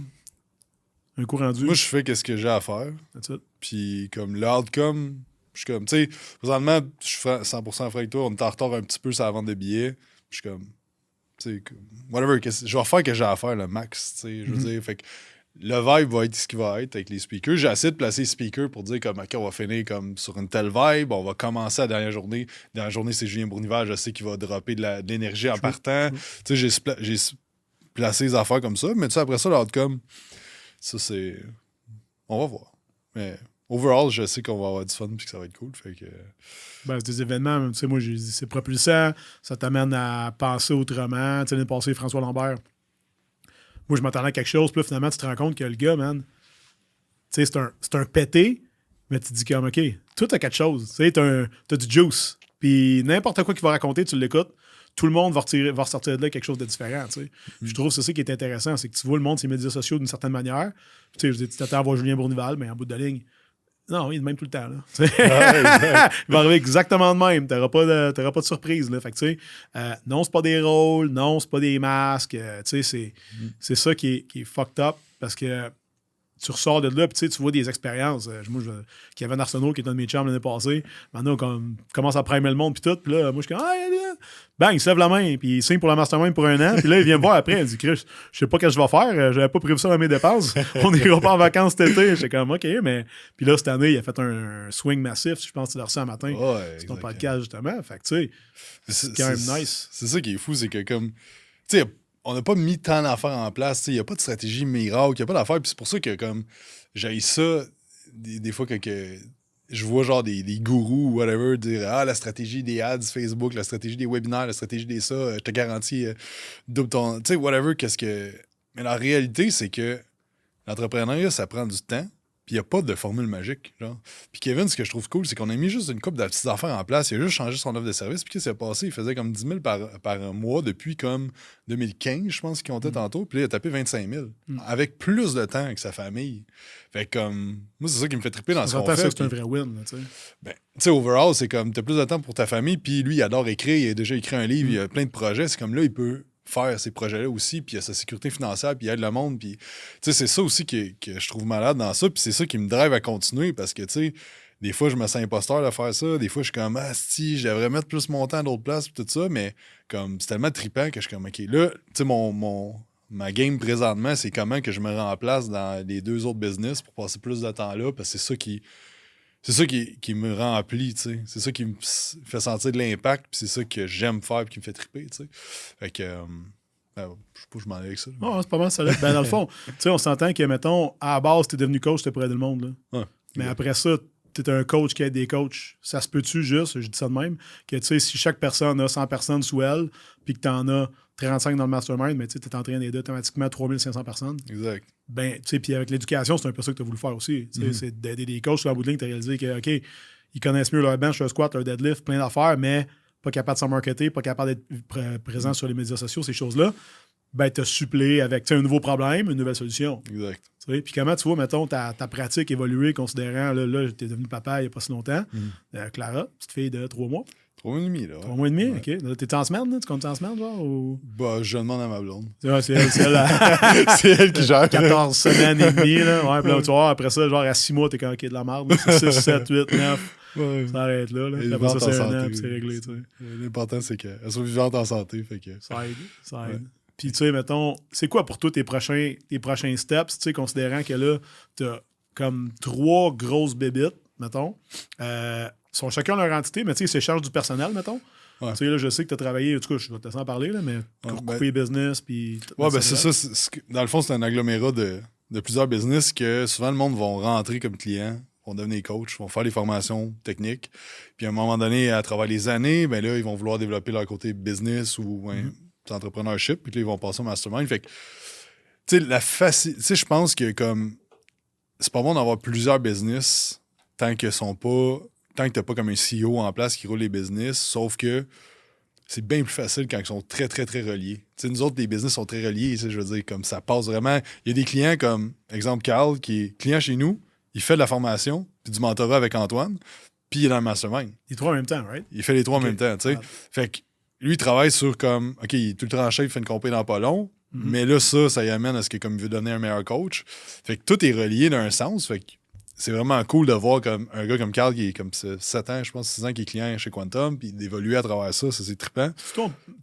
Un coup rendu. Moi, je fais ce que j'ai à faire. Puis, comme l'outcome, je suis comme... Tu sais, présentement, je suis 100% franc avec toi. On est en retard un petit peu sur la vente de billets. Je suis comme... Tu sais, whatever. Je vais faire ce que j'ai à faire, le max. Tu sais, je veux dire, fait que... Le vibe va être ce qu'il va être avec les speakers. J'ai essayé de placer les speakers pour dire comme, OK, on va finir comme sur une telle vibe. On va commencer la dernière journée. La dernière journée, c'est Julien Bournival. Je sais qu'il va dropper de l'énergie en partant. Tu sais, j'ai placé les affaires comme ça. Mais tu sais, après ça, l'outcome, ça, c'est... On va voir. Mais overall, je sais qu'on va avoir du fun et que ça va être cool. Fait que... Ben, c'est des événements, tu sais, moi, c'est propulsant. Ça t'amène à penser autrement. Tu sais, l'année passée, François Lambert... Moi, je m'attendais à quelque chose, puis là, finalement, tu te rends compte que le gars, man, tu sais, c'est un pété, mais tu te dis comme, OK, toi, t'as quelque chose. Tu sais, t'as du juice. Puis n'importe quoi qu'il va raconter, tu l'écoutes, tout le monde va ressortir de là quelque chose de différent, tu sais. Je trouve que c'est ça qui est intéressant, c'est que tu vois le monde, ses médias sociaux d'une certaine manière. Tu sais, je dis, tu t'attends à voir Julien Bournival, mais en bout de la ligne, non, il est de même tout le temps. Là. Il va arriver exactement de même. Tu n'auras pas de surprise. Là. Fait que, tu sais, non, c'est pas des rôles. Non, c'est pas des masques. Tu sais, c'est ça qui est fucked up parce que tu ressors de là puis tu vois des expériences. Moi, Kevin Arsenault, qui est un de mes chums l'année passée, maintenant, on commence à primer le monde puis tout. Puis là, moi, je suis comme, bang, il se lève la main puis il signe pour la mastermind pour 1 an. Puis là, il vient me voir après. Il dit, Chris, je sais pas ce que je vais faire. J'avais pas prévu ça dans mes dépenses. On n'ira pas en vacances cet été. J'étais comme, OK, mais. Puis là, cette année, il a fait un swing massif. Je pense que tu l'as reçu un matin. Ouais, c'est ton podcast, justement. Fait que, tu sais, c'est quand même nice. C'est ça qui est fou, c'est que comme. Tu sais, on n'a pas mis tant d'affaires en place. Il n'y a pas de stratégie miracle, il n'y a pas d'affaires. Puis c'est pour ça que comme j'ai ça des fois que je vois genre des gourous ou whatever dire la stratégie des ads Facebook, la stratégie des webinaires, la stratégie des ça, je te garantis double ton. Tu sais, whatever, qu'est-ce que. Mais la réalité, c'est que l'entrepreneuriat, ça prend du temps. Puis il n'y a pas de formule magique. Genre. Puis Kevin, ce que je trouve cool, c'est qu'on a mis juste une couple de petites affaires en place. Il a juste changé son offre de service. Puis qu'est-ce qui s'est passé? Il faisait comme 10 000 par mois depuis comme 2015, je pense, qu'il comptait tantôt. Puis là, il a tapé 25 000. Avec plus de temps que sa famille. Fait que comme... Moi, c'est ça qui me fait triper dans ce qu'on fait. C'est un vrai win, tu sais. Ben, tu sais, overall, c'est comme t'as plus de temps pour ta famille. Puis lui, il adore écrire. Il a déjà écrit un livre. Il a plein de projets. C'est comme là, il peut faire ces projets-là aussi, puis il y a sa sécurité financière, puis il aide le monde, puis tu sais, c'est ça aussi que je trouve malade dans ça, puis c'est ça qui me drive à continuer, parce que, tu sais, des fois, je me sens imposteur de faire ça, des fois, je suis comme, si, je devrais mettre plus mon temps à d'autres places, puis tout ça, mais comme, c'est tellement trippant que je suis comme, OK, là, tu sais, ma game présentement, c'est comment que je me remplace dans les 2 autres business pour passer plus de temps là, parce que c'est ça qui me remplit, tu sais. C'est ça qui me fait sentir de l'impact, puis c'est ça que j'aime faire et qui me fait triper, tu sais. Fait que, je sais pas où je m'en vais avec ça. Non, c'est pas mal ça. Ben, dans le fond, tu sais, on s'entend que, mettons, à la base, t'es devenu coach, t'es pour aider le monde, là. Ouais, mais après ça, t'es un coach qui aide des coachs. Ça se peut-tu juste, je dis ça de même, que, tu sais, si chaque personne a 100 personnes sous elle, puis que t'en as 35 dans le mastermind, mais tu sais, t'es en train d'aider automatiquement 3500 personnes. Exact. Ben, tu sais, puis avec l'éducation, c'est un peu ça que tu as voulu faire aussi. C'est d'aider des coachs sur la bout de ligne, tu as réalisé que, OK, ils connaissent mieux leur bench, leur squat, leur deadlift, plein d'affaires, mais pas capable de s'en marketer, pas capable d'être présent sur les médias sociaux, ces choses-là. ben, te suppléer avec un nouveau problème, une nouvelle solution. Exact. Puis comment tu vois, mettons, ta pratique évoluer, considérant, là tu es devenu papa il n'y a pas si longtemps. Clara, petite fille de 3 mois. 3 mois et demi, là. 3 mois et demi, OK. T'es en semaine, là? Tu comptes en semaine, genre? Ou... Bah, je demande à ma blonde. C'est elle, C'est elle qui gère. 14 semaines et demie, là. Ouais, puis là, tu vois, après ça, genre à 6 mois, t'es comme, OK, de la merde. 6, 7, 8, 9. Ouais. Ça arrête là. Après ça, c'est un an, puis c'est réglé, tu sais. L'important, c'est qu'elle soit vivante en santé. Fait que... Ça aide. Ouais. Puis, tu sais, mettons, c'est quoi pour toi tes prochains steps, tu sais, considérant que là, t'as comme 3 grosses bébites, mettons. Sont chacun leur entité, mais tu sais, ils s'échangent du personnel, mettons. Ouais. Tu sais, là, je sais que tu as travaillé, en tout cas, je vais te laisser en parler, là, mais pour couper les business, puis... Ouais, ben c'est ça. Dans le fond, c'est un agglomérat de plusieurs business que souvent, le monde vont rentrer comme clients, vont devenir coach, vont faire des formations techniques. Puis à un moment donné, à travers les années, ben là, ils vont vouloir développer leur côté business ou entrepreneurship, puis là, ils vont passer au mastermind. Fait que, tu sais, je pense que comme c'est pas bon d'avoir plusieurs business tant que t'as pas comme un CEO en place qui roule les business, sauf que c'est bien plus facile quand ils sont très, très, très reliés. T'sais, nous autres, les business sont très reliés, je veux dire, comme ça passe vraiment. Il y a des clients comme, exemple, Carl, qui est client chez nous, il fait de la formation, puis du mentorat avec Antoine, puis il est dans le mastermind. Les 3 en même temps, right? Il fait les 3 en même temps, tu sais. Fait que lui, il travaille sur comme, OK, il est tout le temps en chef, il fait une compé dans pas long, mais là, ça y amène à ce que comme il veut donner un meilleur coach. Fait que tout est relié d'un sens, fait que c'est vraiment cool de voir comme un gars comme Carl qui est comme 7 ans, je pense, 6 ans, qui est client chez Quantum, puis d'évoluer à travers ça c'est trippant.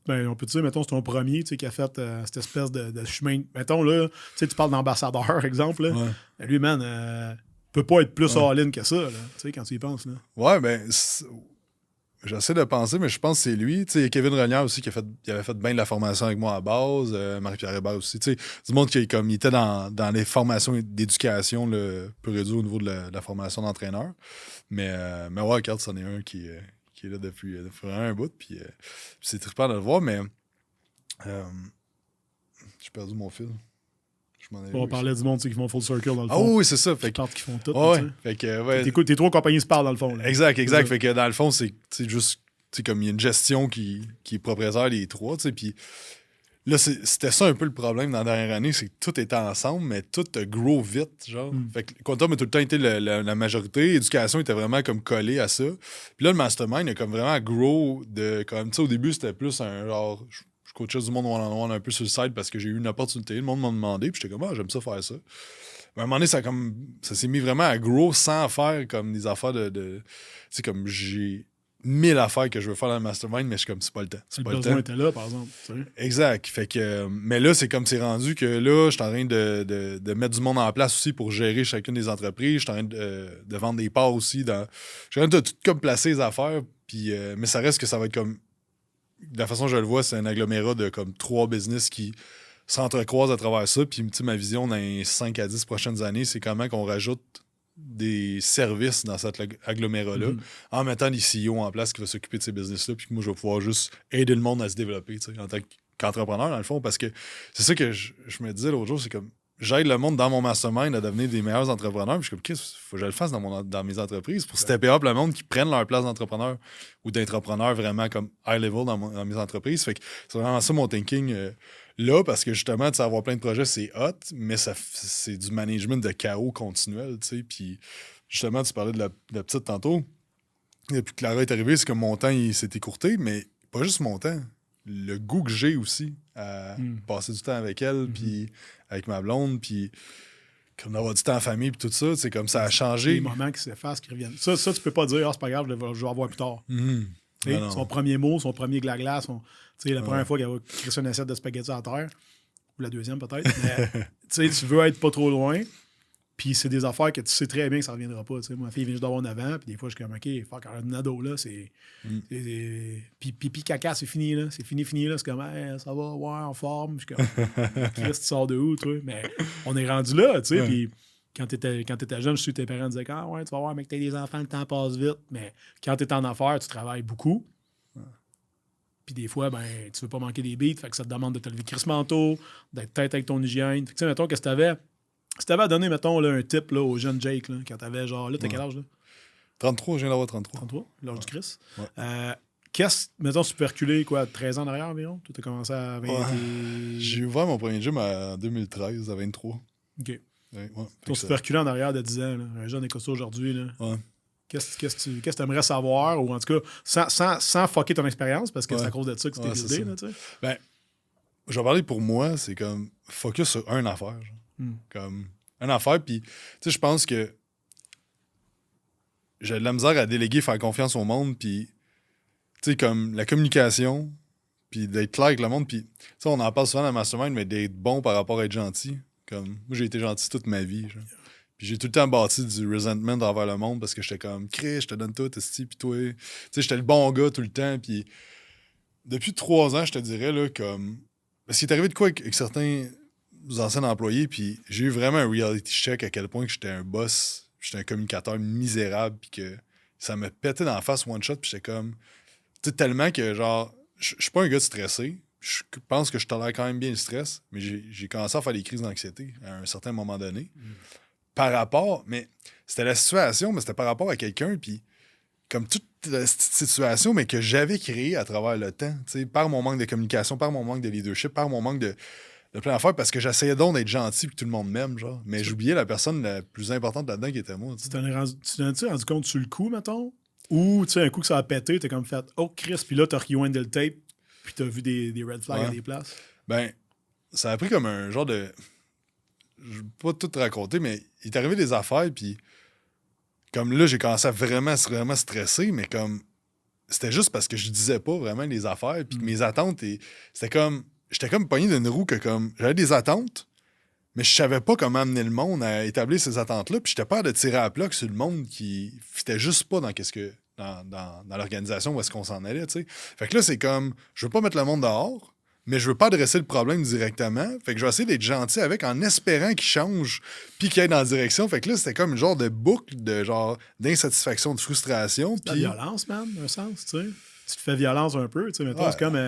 Ben, on peut dire, mettons, c'est ton premier qui a fait cette espèce de chemin. Mettons, là, tu parles d'ambassadeur, exemple. Là. Ouais. Lui, man, peut pas être plus all-in que ça, là, quand tu y penses. Là. Ouais, ben, j'essaie de penser, mais je pense que c'est lui. Tu sais, Kevin Renière aussi, qui avait fait bien de la formation avec moi à base. Marie-Pierre Hébert aussi. Tu sais, du monde qui il était dans les formations d'éducation, peu réduit au niveau de la formation d'entraîneur. Mais ouais, Carl, c'en est un qui est là depuis vraiment un bout. Puis c'est trippant de le voir, mais j'ai perdu mon fil. On parlait du monde qui font full circle dans le fond. Ah oui, c'est ça. Fait qui font tout. Ouais. Fait que, tes 3 compagnies se parlent dans le fond. Là. Exact. Fait que dans le fond, c'est juste comme il y a une gestion qui est propriétaire les 3. Puis là, c'était ça un peu le problème dans la dernière année, c'est que tout était ensemble, mais tout grow vite. Genre. Fait que Quantum a tout le temps été la majorité. Éducation était vraiment comme collé à ça. Puis là, le mastermind a comme vraiment grow de. Comme, au début, c'était plus un genre. Coachais du monde one-on-one un peu sur le site parce que j'ai eu une opportunité. Le monde m'a demandé, puis j'étais comme, j'aime ça faire ça. Mais à un moment donné, ça s'est mis vraiment à grow sans faire comme des affaires de tu sais, comme j'ai 1000 affaires que je veux faire dans le mastermind, mais je suis comme, c'est pas le temps. Le besoin était là, par exemple. Exact. Fait que, mais là, c'est comme c'est rendu que là, je suis en train de mettre du monde en place aussi pour gérer chacune des entreprises. Je suis en train de vendre des parts aussi. Je suis en train de tout comme placer les affaires, puis, mais ça reste que ça va être comme. De la façon que je le vois, c'est un agglomérat de comme 3 business qui s'entrecroisent à travers ça. Puis ma vision dans les 5 à 10 prochaines années, c'est comment qu'on rajoute des services dans cet agglomérat-là en mettant des CEO en place qui vont s'occuper de ces business-là. Puis que moi, je vais pouvoir juste aider le monde à se développer en tant qu'entrepreneur, dans le fond. Parce que c'est ça que je me disais l'autre jour, c'est comme j'aide le monde dans mon mastermind à devenir des meilleurs entrepreneurs. Puis je suis comme, qu'est-ce qu'il faut que je le fasse dans mes entreprises pour stepper up le monde qui prennent leur place d'entrepreneur ou d'entrepreneur vraiment comme high level dans mes entreprises. Fait que c'est vraiment ça mon thinking là, parce que justement, tu sais, avoir plein de projets, c'est hot, mais c'est du management de chaos continuel, tu sais. Puis justement, tu parlais de la petite tantôt. Depuis que Clara est arrivée, c'est que mon temps il s'est écourté, mais pas juste mon temps. Le goût que j'ai aussi à passer du temps avec elle, puis avec ma blonde, puis comme d'avoir du temps en famille, puis tout ça, c'est comme ça a changé. Les moments qui s'effacent, qui reviennent. Ça, tu peux pas dire, c'est pas grave, je vais avoir plus tard. Son premier mot, son premier glagla, la première fois qu'elle va crisser une assiette de spaghettis à terre, ou la deuxième peut-être, mais tu veux être pas trop loin. Puis c'est des affaires que tu sais très bien que ça ne reviendra pas. T'sais. Ma fille vient juste d'avoir 9 ans, puis des fois, je suis comme, OK, fuck, un ado, là, c'est. Pipi caca, c'est fini, là. C'est fini, là. C'est comme, hey, ça va, ouais, en forme. Je suis comme, Christ, tu sors de où, tu sais. Mais on est rendu là, tu sais. Puis quand t'étais jeune, je suis tes parents disaient, ah, ouais, tu vas voir, mec, t'as des enfants, le temps passe vite. Mais quand t'es en affaires, tu travailles beaucoup. Puis des fois, ben, tu veux pas manquer des beats, fait que ça te demande de te lever crissement tôt, d'être tête avec ton hygiène. Fait que, tu sais, mettons, qu'est-ce que t'avais. Si t'avais à donner, mettons, là, un tip là, au jeune Jake, là, quand t'avais genre. Là, t'as quel âge, là? 33, je viens d'avoir 33. 33, l'âge du Chris. Ouais. mettons, tu peux reculer, 13 ans en arrière environ? Tu as commencé à 20 J'ai ouvert mon premier gym en 2013, à 23. OK. Ouais, Donc, tu peux reculer en arrière de 10 ans, là. Un jeune écossais aujourd'hui, là. Ouais. Qu'est-ce que tu aimerais savoir, ou en tout cas, sans fucker ton expérience, parce que c'est à cause de ça que tu t'es buildé, là, tu sais? Ben, je vais parler pour moi, c'est comme focus sur une affaire. Comme une affaire, puis tu sais, je pense que j'ai de la misère à déléguer, faire confiance au monde, puis tu sais, comme la communication, puis d'être clair avec le monde, puis tu sais, on en parle souvent dans la mastermind, mais d'être bon par rapport à être gentil. Comme, moi, j'ai été gentil toute ma vie, genre. Puis j'ai tout le temps bâti du resentment envers le monde parce que j'étais comme, Chris, je te donne tout, esti, puis toi. Tu sais, j'étais le bon gars tout le temps, puis depuis 3 ans, je te dirais, là, comme. Parce qu'il est arrivé de quoi avec certains anciens employés, puis j'ai eu vraiment un reality check à quel point que j'étais un boss, j'étais un communicateur misérable, puis que ça me pétait dans la face one shot, puis j'étais comme. Tu sais, tellement que, genre, je suis pas un gars de stressé. Je pense que je tolère quand même bien le stress, mais j'ai commencé à faire des crises d'anxiété à un certain moment donné. Par rapport, mais c'était la situation, mais c'était par rapport à quelqu'un, puis comme toute la situation, mais que j'avais créée à travers le temps, par mon manque de communication, par mon manque de leadership, par mon manque de plein d'affaires, parce que j'essayais donc d'être gentil, puis tout le monde m'aime, genre. Mais j'oubliais la personne la plus importante là-dedans qui était moi. Tu t'en es rendu compte sur le coup, mettons? Ou, tu sais, un coup que ça a pété, t'es comme fait, oh, Chris, puis là, t'as rewindé le tape, puis t'as vu des red flags à des places? Ben, ça a pris comme un genre de. Je vais pas tout te raconter, mais il est arrivé des affaires, puis comme là, j'ai commencé à vraiment stresser, mais comme c'était juste parce que je disais pas vraiment les affaires, puis que mes attentes, c'était comme. J'étais comme pogné d'une roue que comme. J'avais des attentes, mais je savais pas comment amener le monde à établir ces attentes-là, puis j'étais peur de tirer à plat sur le monde qui fitait juste pas dans qu'est-ce que. Dans l'organisation où est-ce qu'on s'en allait, tu sais. Fait que là, c'est comme. Je veux pas mettre le monde dehors, mais je veux pas adresser le problème directement. Fait que je vais essayer d'être gentil avec en espérant qu'il change puis qu'il aille dans la direction. Fait que là, c'était comme une genre de boucle de genre d'insatisfaction, de frustration. C'est la violence, man, un sens, tu sais. Tu te fais violence un peu, tu sais. Mettons, c'est comme...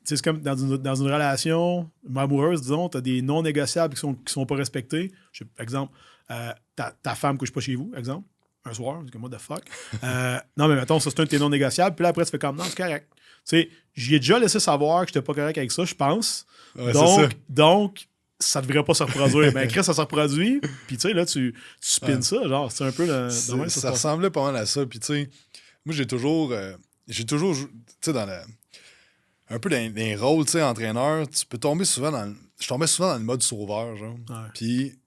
c'est comme dans une relation amoureuse, disons, t'as des non négociables qui sont pas respectés. Exemple, ta femme couche pas chez vous, exemple, un soir, c'est comme what the fuck. Non, mais mettons, ça c'est un de tes non négociables, puis là après, tu fais comme non, c'est correct. Tu sais, j'y ai déjà laissé savoir que j'étais pas correct avec ça, je pense. Ouais, donc, ça devrait pas se reproduire. Ben, Chris, ça se reproduit, puis tu sais, là, tu spins ça, genre, c'est un peu le. Ça ressemblait pas mal à ça, puis tu sais, moi, j'ai toujours, tu sais, un peu dans les rôles, tu sais, entraîneur, tu peux tomber souvent je tombais souvent dans le mode sauveur, genre. Ouais. Puis,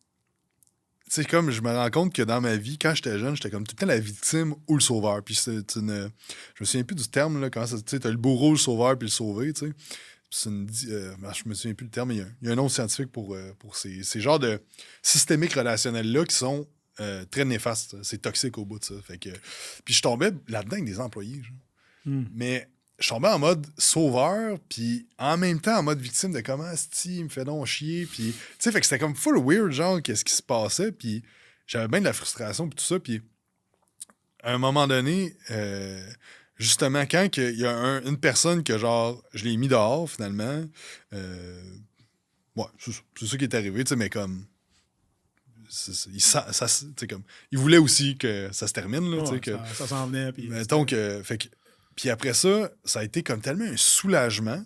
tu sais, comme je me rends compte que dans ma vie, quand j'étais jeune, j'étais comme tout le temps la victime ou le sauveur. Puis je me souviens plus du terme, là, quand tu sais, t'as le bourreau, le sauveur, puis le sauvé, tu sais. Je me souviens plus du terme, mais il y a un nom scientifique pour ces genres de systémiques relationnels-là qui sont très néfastes. C'est toxique au bout de ça. Fait que, puis je tombais là-dedans avec des employés, genre. Mais je tombais en mode sauveur, puis en même temps en mode victime de comment il me fait donc chier, puis tu sais, fait que c'était comme full weird, genre, qu'est-ce qui se passait, puis j'avais bien de la frustration, puis tout ça, puis à un moment donné, justement, quand il y a une personne que, genre, je l'ai mis dehors, finalement, ouais, c'est ça qui est arrivé, tu sais, mais comme, il voulait aussi que ça se termine, là, tu sais, que... Ça s'en venait, puis... Donc, fait que puis après ça, ça a été comme tellement un soulagement.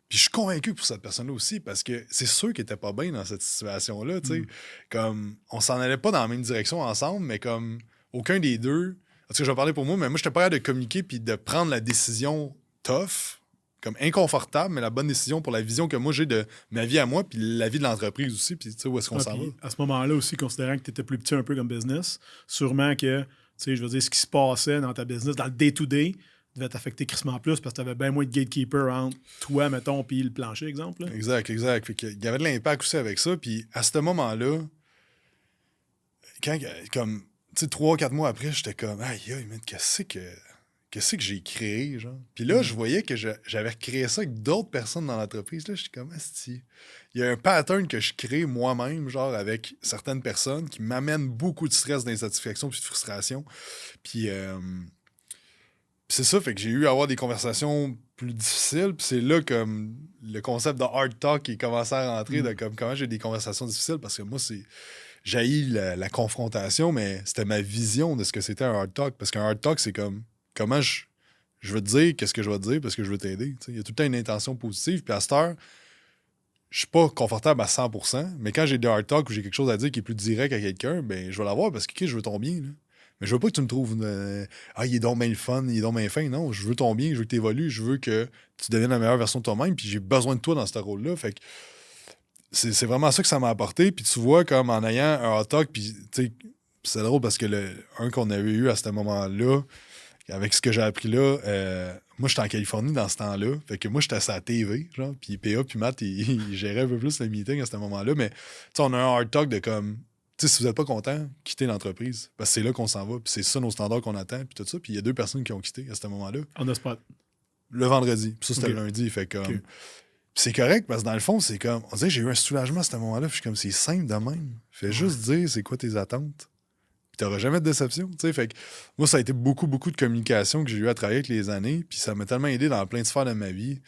Puis je suis convaincu pour cette personne-là aussi, parce que c'est sûr qu'il était pas bien dans cette situation-là, tu sais. Comme, on s'en allait pas dans la même direction ensemble, mais comme aucun des deux... Parce que je vais parler pour moi, mais moi, j'étais pas capable de communiquer puis de prendre la décision tough, comme inconfortable, mais la bonne décision pour la vision que moi j'ai de ma vie à moi, puis la vie de l'entreprise aussi, puis tu sais, où est-ce qu'on s'en va. À ce moment-là aussi, considérant que tu étais plus petit un peu comme business, sûrement que, tu sais, je veux dire, ce qui se passait dans ta business, dans le day-to-day, devait t'affecter crissement plus parce que tu avais bien moins de gatekeeper entre toi, mettons, puis le plancher, exemple. Là. Exact. Fait qu'il y avait de l'impact aussi avec ça. Puis à ce moment-là, quand, comme, tu sais, 3-4 mois après, j'étais comme, aïe, mais qu'est-ce que j'ai créé, genre? Puis là, je voyais que j'avais créé ça avec d'autres personnes dans l'entreprise. Là, j'étais comme, asti. Il y a un pattern que je crée moi-même, genre, avec certaines personnes qui m'amènent beaucoup de stress, d'insatisfaction puis de frustration. Puis, c'est ça, fait que j'ai eu à avoir des conversations plus difficiles, puis c'est là comme le concept de hard talk qui commençait à rentrer, de comme comment j'ai des conversations difficiles, parce que moi, j'haïs la confrontation, mais c'était ma vision de ce que c'était un hard talk, parce qu'un hard talk, c'est comme comment je je veux te dire qu'est-ce que je vais te dire parce que je veux t'aider. Il y a tout le temps une intention positive. Puis à cette heure, je suis pas confortable à 100%, mais quand j'ai des hard talk ou j'ai quelque chose à dire qui est plus direct à quelqu'un, ben je vais l'avoir parce que je veux ton bien. Là. Mais je veux pas que tu me trouves il est donc bien le fun, il est donc bien fin. Non, je veux ton bien, je veux que tu évolues, je veux que tu deviennes la meilleure version de toi-même, puis j'ai besoin de toi dans ce rôle-là. Fait que c'est vraiment ça que ça m'a apporté. Puis tu vois, comme en ayant un hard talk, puis tu sais, c'est drôle parce que un qu'on avait eu à ce moment-là, avec ce que j'ai appris là, moi, j'étais en Californie dans ce temps-là. Fait que moi, j'étais à la TV, genre. Puis PA puis Matt, ils géraient un peu plus le meeting à ce moment-là. Mais, tu sais, on a un hard talk de comme, tu sais, si vous n'êtes pas content, quittez l'entreprise. Parce que c'est là qu'on s'en va. Puis c'est ça nos standards qu'on attend. Puis tout ça. Puis il y a 2 personnes qui ont quitté à ce moment-là. On the spot. Le vendredi. Puis ça, c'était le lundi. Fait comme. Okay. C'est correct parce que dans le fond, c'est comme. On dirait que j'ai eu un soulagement à ce moment-là. Puis je suis comme, c'est simple de même. Fais juste dire c'est quoi tes attentes. Puis t'auras jamais de déception. T'sais. Fait que moi, ça a été beaucoup, beaucoup de communication que j'ai eu à travailler avec les années. Puis ça m'a tellement aidé dans plein de sphères de ma vie.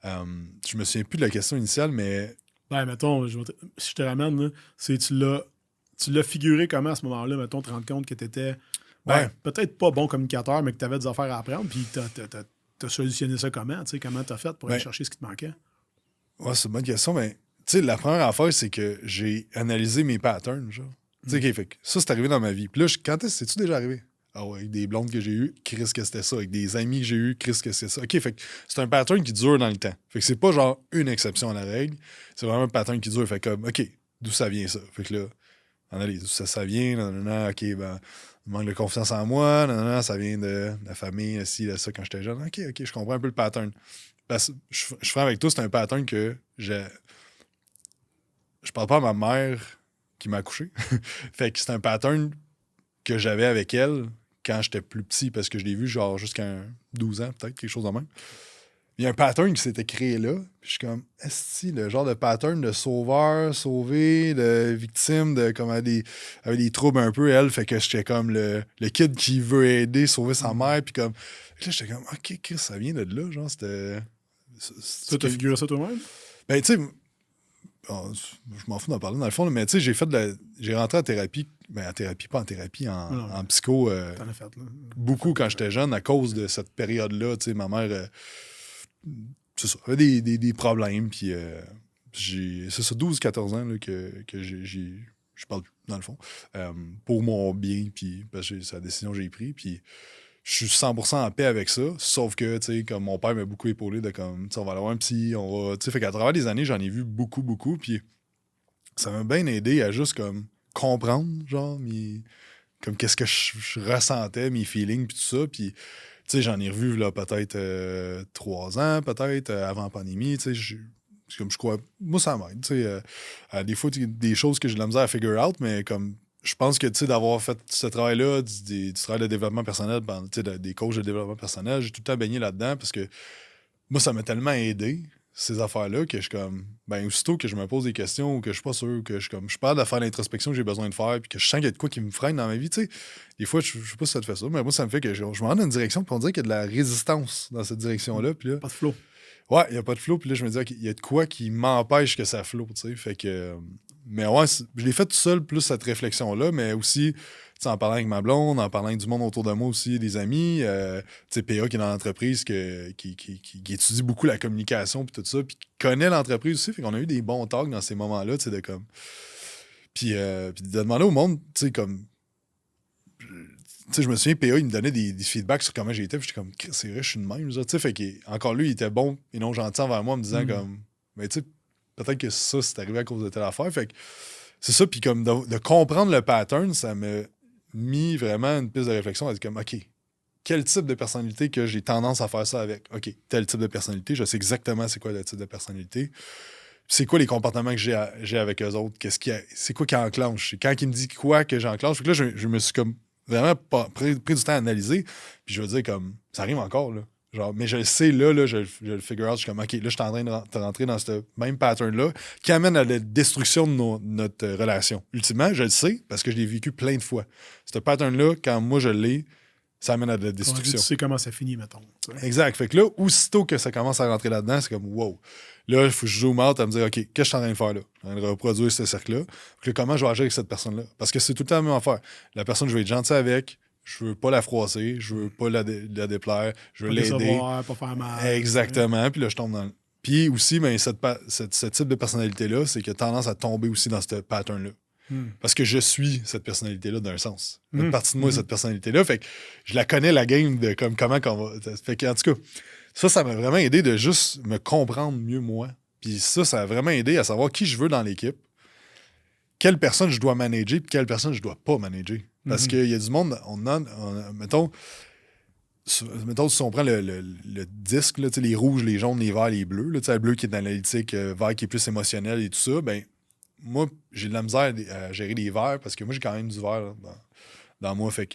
Je me souviens plus de la question initiale, mais. Ben, mettons, si je te ramène, là, c'est tu l'as figuré comment à ce moment-là, mettons, te rendre compte que tu étais peut-être pas bon communicateur, mais que tu avais des affaires à apprendre, puis t'as solutionné ça comment? Comment t'as fait pour aller chercher ce qui te manquait? Ouais, c'est une bonne question, mais tu sais, la première affaire, c'est que j'ai analysé mes patterns, genre. Tu sais, OK, fait que ça, c'est arrivé dans ma vie. Puis là, quand est-ce que c'est-tu déjà arrivé? Ah ouais, avec des blondes que j'ai eues, Chris, que c'était ça. Avec des amis que j'ai eus, Chris, que c'était ça. OK, fait que c'est un pattern qui dure dans le temps. Fait que c'est pas genre une exception à la règle. C'est vraiment un pattern qui dure. Fait comme, OK, d'où ça vient ça? Fait que là, analyse, d'où ça vient? OK, ben, manque de confiance en moi. Ça vient de la famille, ci, de ça, quand j'étais jeune. OK, je comprends un peu le pattern. Parce que je fais avec toi, c'est un pattern que je parle pas à ma mère qui m'a accouché. Fait que c'est un pattern que j'avais avec elle quand j'étais plus petit, parce que je l'ai vu genre jusqu'à 12 ans, peut-être, quelque chose de même. Il y a un pattern qui s'était créé là. Puis je suis comme, est-ce le genre de pattern de sauveur, sauvé, de victime, de comme avec des troubles un peu, elle, fait que j'étais comme le kid qui veut aider, sauver sa mère, puis comme. Là, j'étais comme, OK, Chris, ça vient de là, genre, c'était. Ça, t'as figuré ça toi-même? Ben, tu sais, je m'en fous d'en parler dans le fond, mais tu sais, j'ai rentré en thérapie, pas en thérapie, en psycho. T'en as fait, là. Beaucoup quand j'étais jeune à cause de cette période-là. Tu sais, ma mère, c'est ça, avait des problèmes, puis c'est ça, 12-14 ans là, que je parle plus, dans le fond, pour mon bien, puis parce que c'est la décision que j'ai prise, puis je suis 100% en paix avec ça, sauf que, tu sais, comme mon père m'a beaucoup épaulé de comme, tu sais, on va aller voir un psy, on va, tu sais, fait qu'à travers les années, j'en ai vu beaucoup, beaucoup, puis ça m'a bien aidé à juste, comme, comprendre, genre, comme qu'est-ce que je ressentais, mes feelings, puis tout ça, puis, tu sais, j'en ai revu, là, peut-être 3 ans, peut-être, avant la pandémie, tu sais, comme je crois, moi, ça m'aide, tu sais, des fois, des choses que j'ai de la misère à figure out, mais comme, je pense que, tu sais, d'avoir fait ce travail-là, du travail de développement personnel, tu sais, des coachs de développement personnel, j'ai tout le temps baigné là-dedans parce que moi, ça m'a tellement aidé, ces affaires-là, que je suis comme, ben, aussitôt que je me pose des questions ou que je suis pas sûr, que je suis pas de faire l'introspection que j'ai besoin de faire, puis que je sens qu'il y a de quoi qui me freine dans ma vie, tu sais. Des fois, je sais pas si ça te fait ça, mais moi, ça me fait que je me rends dans une direction, puis on dirait qu'il y a de la résistance dans cette direction-là, puis là. Pas de flow. Ouais, il n'y a pas de flow, puis là, je me dis, OK, il y a de quoi qui m'empêche que ça flow, tu sais. Fait que. Mais ouais, je l'ai fait tout seul, plus cette réflexion-là, mais aussi, tu sais, en parlant avec ma blonde, en parlant avec du monde autour de moi aussi, des amis, tu sais, PA qui est dans l'entreprise, qui étudie beaucoup la communication, puis tout ça, puis qui connaît l'entreprise aussi, fait qu'on a eu des bons talks dans ces moments-là, tu sais, de comme. Puis de demander au monde, tu sais, comme. Tu sais, je me souviens, PA, il me donnait des feedbacks sur comment j'étais, puis j'étais comme, c'est vrai, je suis de même, tu sais, fait qu'encore lui, il était bon et non gentil envers moi, en me disant comme, mais tu sais, peut-être que ça, c'est arrivé à cause de telle affaire. Fait que c'est ça, puis comme de comprendre le pattern, ça m'a mis vraiment une piste de réflexion à dire comme, OK, quel type de personnalité que j'ai tendance à faire ça avec? OK, tel type de personnalité, je sais exactement c'est quoi le type de personnalité. C'est quoi les comportements que j'ai avec eux autres? C'est quoi qui enclenche? C'est quand il me dit quoi que j'enclenche? Fait que là, je me suis comme vraiment pris du temps à analyser, puis je veux dire comme, ça arrive encore, là. Genre, mais je le sais, là je le figure out. Je suis comme, OK, là, je suis en train de rentrer dans ce même pattern-là qui amène à la destruction de notre relation. Ultimement, je le sais parce que je l'ai vécu plein de fois. Ce pattern-là, quand moi je l'ai, ça amène à la destruction. Tu sais comment ça finit, mettons. T'sais. Exact. Fait que là, aussitôt que ça commence à rentrer là-dedans, c'est comme, wow. Là, il faut que je zoome out à me dire, OK, qu'est-ce que je suis en train de faire là? Je suis en train de reproduire ce cercle-là. Puis là, comment je vais agir avec cette personne-là? Parce que c'est tout le temps la même affaire. La personne, je vais être gentil avec, Je veux pas la froisser, je veux pas la déplaire, je veux Pas l'aider. décevoir, pas faire mal. Exactement. Puis là, je tombe dans le... Puis aussi, ben, ce type de personnalité-là, c'est qu'il a tendance à tomber aussi dans ce pattern-là. Parce que je suis cette personnalité-là d'un sens. Une partie de moi est cette personnalité-là. Fait que je la connais, la game, de comme comment qu'on va... Fait que, en tout cas, ça m'a vraiment aidé de juste me comprendre mieux moi. Puis ça a vraiment aidé à savoir qui je veux dans l'équipe, quelle personne je dois manager, puis quelle personne je dois pas manager. Parce qu'il y a du monde, mettons, si on prend le disque, là, les rouges, les jaunes, les verts, les bleus, là, le bleu qui est analytique, vert qui est plus émotionnel et tout ça, ben moi, j'ai de la misère à gérer les verts parce que moi, j'ai quand même du vert là, dans moi. Fait que...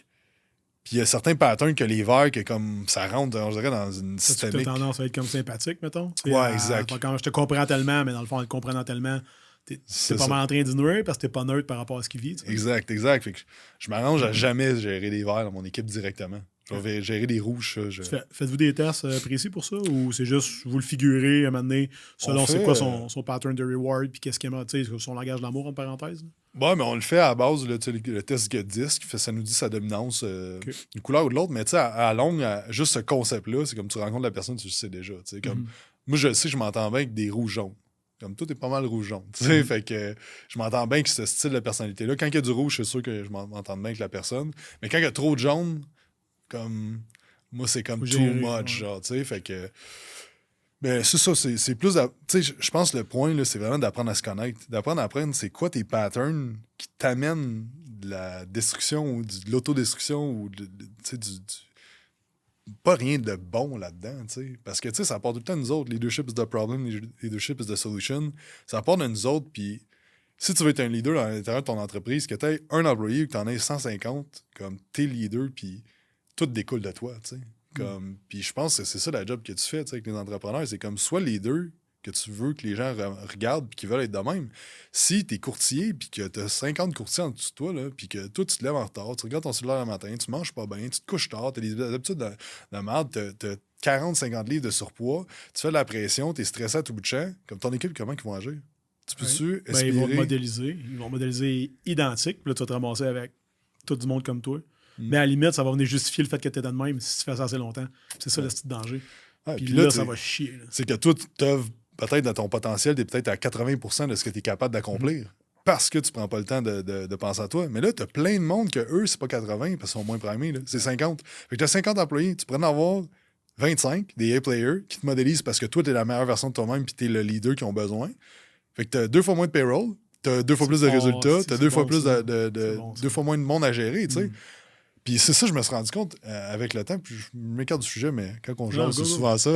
Puis il y a certains patterns que les verts, que comme ça rentre, on dirait, dans une systémique. Tu as tendance à être comme sympathique, mettons. Ouais, exact. Quand je te comprends tellement, mais dans le fond, en te comprenant tellement, t'es pas mal en train d'ignorer parce que t'es pas neutre par rapport à ce qu'il vit. Exact. Fait que je m'arrange à jamais gérer les verts dans mon équipe directement. Je vais gérer des rouges. Ça, Faites-vous des tests précis pour ça ou c'est juste vous le figurez à un moment donné selon c'est quoi son pattern de reward puis qu'est-ce qu'il aime, son langage d'amour en parenthèse? Ouais, mais on le fait à la base, là, le test gut disc, ça nous dit sa dominance, une couleur ou de l'autre, mais à longue, juste ce concept-là, c'est comme tu rencontres la personne, tu le sais déjà. Comme, moi, je sais, je m'entends bien avec des rouges-jaunes. Comme tout est pas mal rouge-jaune. Fait que je m'entends bien avec ce style de personnalité-là. Quand il y a du rouge, je suis sûr que je m'entends bien avec la personne. Mais quand il y a trop de jaune, comme moi, c'est comme too much, genre, tu sais. Fait que. Mais c'est ça, c'est plus. Tu sais, je pense que le point, là, c'est vraiment d'apprendre à se connaître. D'apprendre à apprendre, c'est quoi tes patterns qui t'amènent de la destruction ou de l'autodestruction ou pas rien de bon là-dedans, tu sais. Parce que, tu sais, ça apporte tout le temps de nous autres. Leadership is the problem, leadership is the solution. Ça apporte de nous autres, puis si tu veux être un leader à l'intérieur de ton entreprise, que tu aies un employé ou que tu en aies 150, comme t'es leader, puis tout découle de toi, tu sais. Puis je pense que c'est ça la job que tu fais, tu sais, avec les entrepreneurs. C'est comme soit leader que tu veux que les gens regardent puis qu'ils veulent être de même. Si tu es courtier puis que tu as 50 courtiers en dessous de toi, là, puis que toi, tu te lèves en retard, tu regardes ton cellulaire le matin, tu manges pas bien, tu te couches tard, tu as des habitudes de merde, tu as 40-50 livres de surpoids, tu fais de la pression, tu es stressé à tout bout de champ, comme ton équipe, comment ils vont agir? Tu peux-tu espérer... Ils vont modéliser identique, puis là, tu vas te ramasser avec tout du monde comme toi. Mais à la limite, ça va venir justifier le fait que tu es de même si tu fais ça assez longtemps. C'est ça le style de danger. Puis là, ça va chier. Là. C'est que toi, tu t'oeuvres peut-être dans ton potentiel, tu es peut-être à 80% de ce que tu es capable d'accomplir parce que tu prends pas le temps de penser à toi. Mais là, tu as plein de monde que eux, c'est pas 80 parce qu'ils sont moins primés. C'est 50. Fait que tu as 50 employés. Tu pourrais en avoir 25, des A-players, qui te modélisent parce que toi, tu es la meilleure version de toi-même puis tu es le leader qu'ils ont besoin. Fait que tu as 2 fois moins de payroll, tu as 2 fois plus de résultats, tu as 2 fois plus deux fois moins de monde à gérer, tu sais. Puis c'est ça, je me suis rendu compte avec le temps, puis je m'écarte du sujet, mais quand on joue, c'est souvent ça.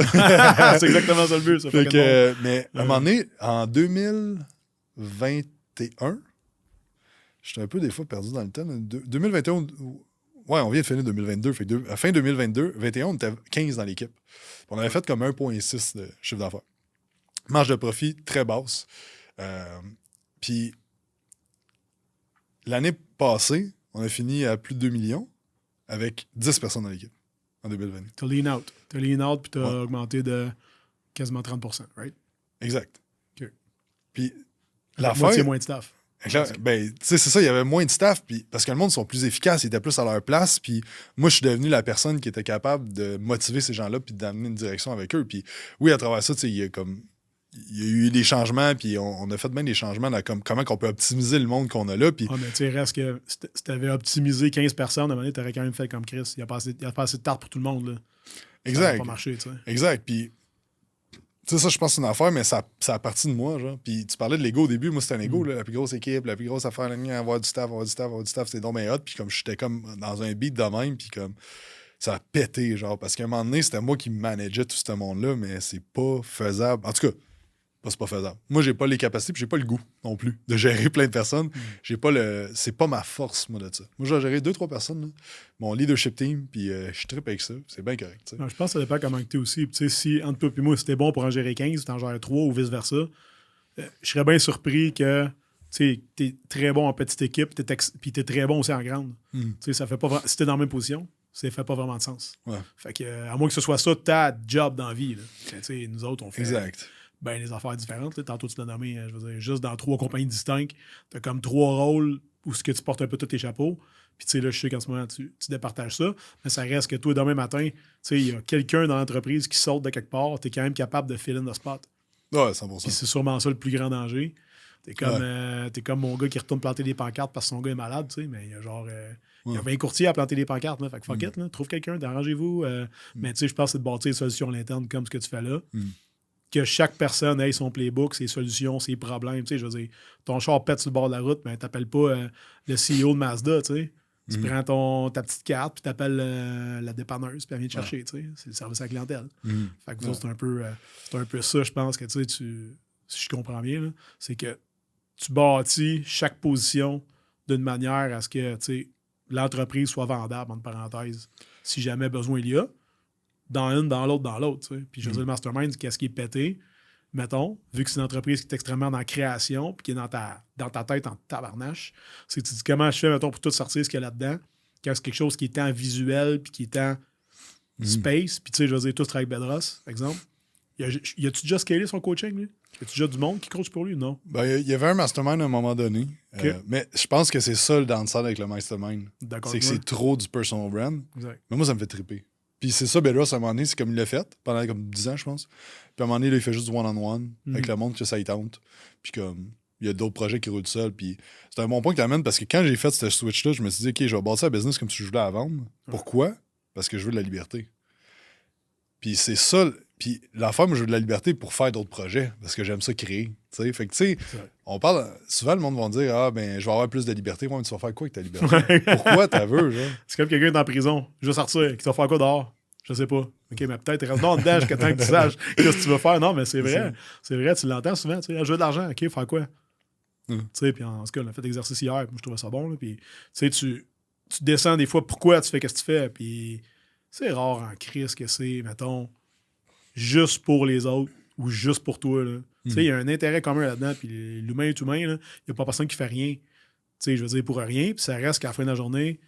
C'est exactement ça le but. Ça fait que, mais à un moment donné, en 2021, j'étais un peu des fois perdu dans le temps. 2021, ouais, on vient de finir 2022. Fait que à fin 2021, on était 15 dans l'équipe. On avait fait comme 1,6 de chiffre d'affaires. Marge de profit très basse. Puis l'année passée, on a fini à plus de 2 millions avec 10 personnes dans l'équipe en 2020. T'as lean out. Puis t'as augmenté de quasiment 30%, right? Exact. OK. Puis l'affaire... moitié moins de staff. Ben, tu sais, c'est ça, il y avait moins de staff, puis parce que le monde sont plus efficaces, ils étaient plus à leur place, puis moi, je suis devenu la personne qui était capable de motiver ces gens-là, puis d'amener une direction avec eux. Puis oui, à travers ça, tu sais, il y a eu des changements, puis on a fait bien des changements dans comment on peut optimiser le monde qu'on a là. Puis... mais tu sais, reste que si tu avais optimisé 15 personnes, à un moment donné, tu aurais quand même fait comme Chris. Il y a pas assez de tarte pour tout le monde. Là. Exact. Ça n'a pas marché, tu sais. Exact. Puis, tu sais, ça, je pense que c'est une affaire, mais ça a parti de moi, genre. Puis tu parlais de l'ego au début. Moi, c'était un ego, là, la plus grosse équipe, la plus grosse affaire, avoir du staff, c'était donc bien hot. Puis comme j'étais comme dans un beat de même, puis comme ça a pété, genre. Parce qu'à un moment donné, c'était moi qui manageais tout ce monde-là, mais c'est pas faisable. En tout cas, c'est pas faisable. Moi, j'ai pas les capacités, puis j'ai pas le goût non plus de gérer plein de personnes. J'ai pas c'est pas ma force, moi, de ça. Moi, j'ai géré 2-3 personnes, là. Mon leadership team, puis je trippe avec ça. C'est bien correct. Non, je pense que ça dépend comment tu es aussi. Tu sais, si entre toi et moi, c'était bon pour en gérer 15, tu en gères 3 ou vice-versa, je serais bien surpris que tu es très bon en petite équipe, puis tu es très bon aussi en grande. Tu sais, ça fait pas si tu es dans la même position, ça fait pas vraiment de sens. Ouais. Fait que, à moins que ce soit ça ta job dans la vie. Là. Tu sais, nous autres, on fait. Exact. Ben, les affaires différentes. Là. Tantôt, tu l'as nommé, je veux dire, juste dans 3 compagnies distinctes, tu as comme 3 rôles où ce que tu portes un peu tous tes chapeaux. Puis, tu sais, là, je sais qu'en ce moment, tu départages ça, mais ça reste que toi, demain matin, tu sais, il y a quelqu'un dans l'entreprise qui saute de quelque part, tu es quand même capable de fill in the spot. Ouais, 100%. Puis c'est sûrement ça le plus grand danger. T'es comme mon gars qui retourne planter des pancartes parce que son gars est malade, tu sais, mais il y a genre... Il y a 20 courtiers à planter des pancartes, là, fait que fuck it, là, trouve quelqu'un, arrangez-vous. Mais tu sais, je pense que c'est de bâtir des solutions à l'interne comme ce que tu fais là. Que chaque personne ait son playbook, ses solutions, ses problèmes. Tu sais, je veux dire, ton char pète sur le bord de la route, mais t'appelles pas le CEO de Mazda, tu sais. Tu prends ta petite carte, puis t'appelles la dépanneuse, puis elle vient te chercher, tu sais. C'est le service à la clientèle. Fait que c'est un peu ça, je pense, que tu sais, si je comprends bien, là, c'est que tu bâtis chaque position d'une manière à ce que, tu sais, l'entreprise soit vendable, entre parenthèses, si jamais besoin il y a, dans une, dans l'autre, tu sais. Puis je veux dire, le mastermind, qu'est-ce qui est pété, mettons, vu que c'est une entreprise qui est extrêmement dans la création, puis qui est dans ta tête en tabarnache, c'est que tu dis comment je fais, mettons, pour tout sortir ce qu'il y a là-dedans, quand c'est quelque chose qui est en visuel, puis qui est en space, puis tu sais, je veux dire, tout travaille avec Bedros, exemple. Y a-tu déjà scalé son coaching, lui? Y a-tu déjà du monde qui coach pour lui, non? Ben, il y avait un mastermind à un moment donné. Okay. Mais je pense que c'est ça le downside avec le mastermind. D'accord. C'est que c'est trop du personal brand. Exact. Mais moi, ça me fait triper. Puis c'est ça, Bedros, à un moment donné, c'est comme il l'a fait pendant comme 10 ans, je pense. Puis à un moment donné, là, il fait juste du one-on-one avec le monde que ça y tente. Puis comme, il y a d'autres projets qui roulent seuls. Puis c'est un bon point que tu amènes parce que quand j'ai fait ce switch-là, je me suis dit, OK, je vais bâtir un business comme si je voulais la vendre. Pourquoi? Parce que je veux de la liberté. Puis c'est ça. Puis l'affaire, moi, je veux de la liberté pour faire d'autres projets parce que j'aime ça créer. T'sais. Fait que, tu sais, on parle. Souvent, le monde va dire, ah, ben, je vais avoir plus de liberté. Ouais, mais tu vas faire quoi avec ta liberté? Pourquoi t'as veux, genre? C'est comme quelqu'un qui est en prison. Je vais sortir. Qui va faire quoi dehors? Je sais pas. OK, mais peut-être reste dedans jusqu'à temps que tu saches qu'est-ce que tu veux faire. Non, mais c'est vrai. C'est vrai, tu l'entends souvent. Tu sais, je veux de l'argent. OK, faire quoi? Tu sais, puis en tout cas, on a fait l'exercice hier. Moi, je trouvais ça bon. Là, puis, tu sais, tu descends des fois pourquoi tu fais ce que tu fais. Puis, c'est rare en crise que c'est, mettons, juste pour les autres ou juste pour toi. Tu sais, il y a un intérêt commun là-dedans. Puis, l'humain est humain. Il n'y a pas personne qui fait rien. Tu sais, je veux dire, pour rien. Puis, ça reste qu'à la fin de la journée,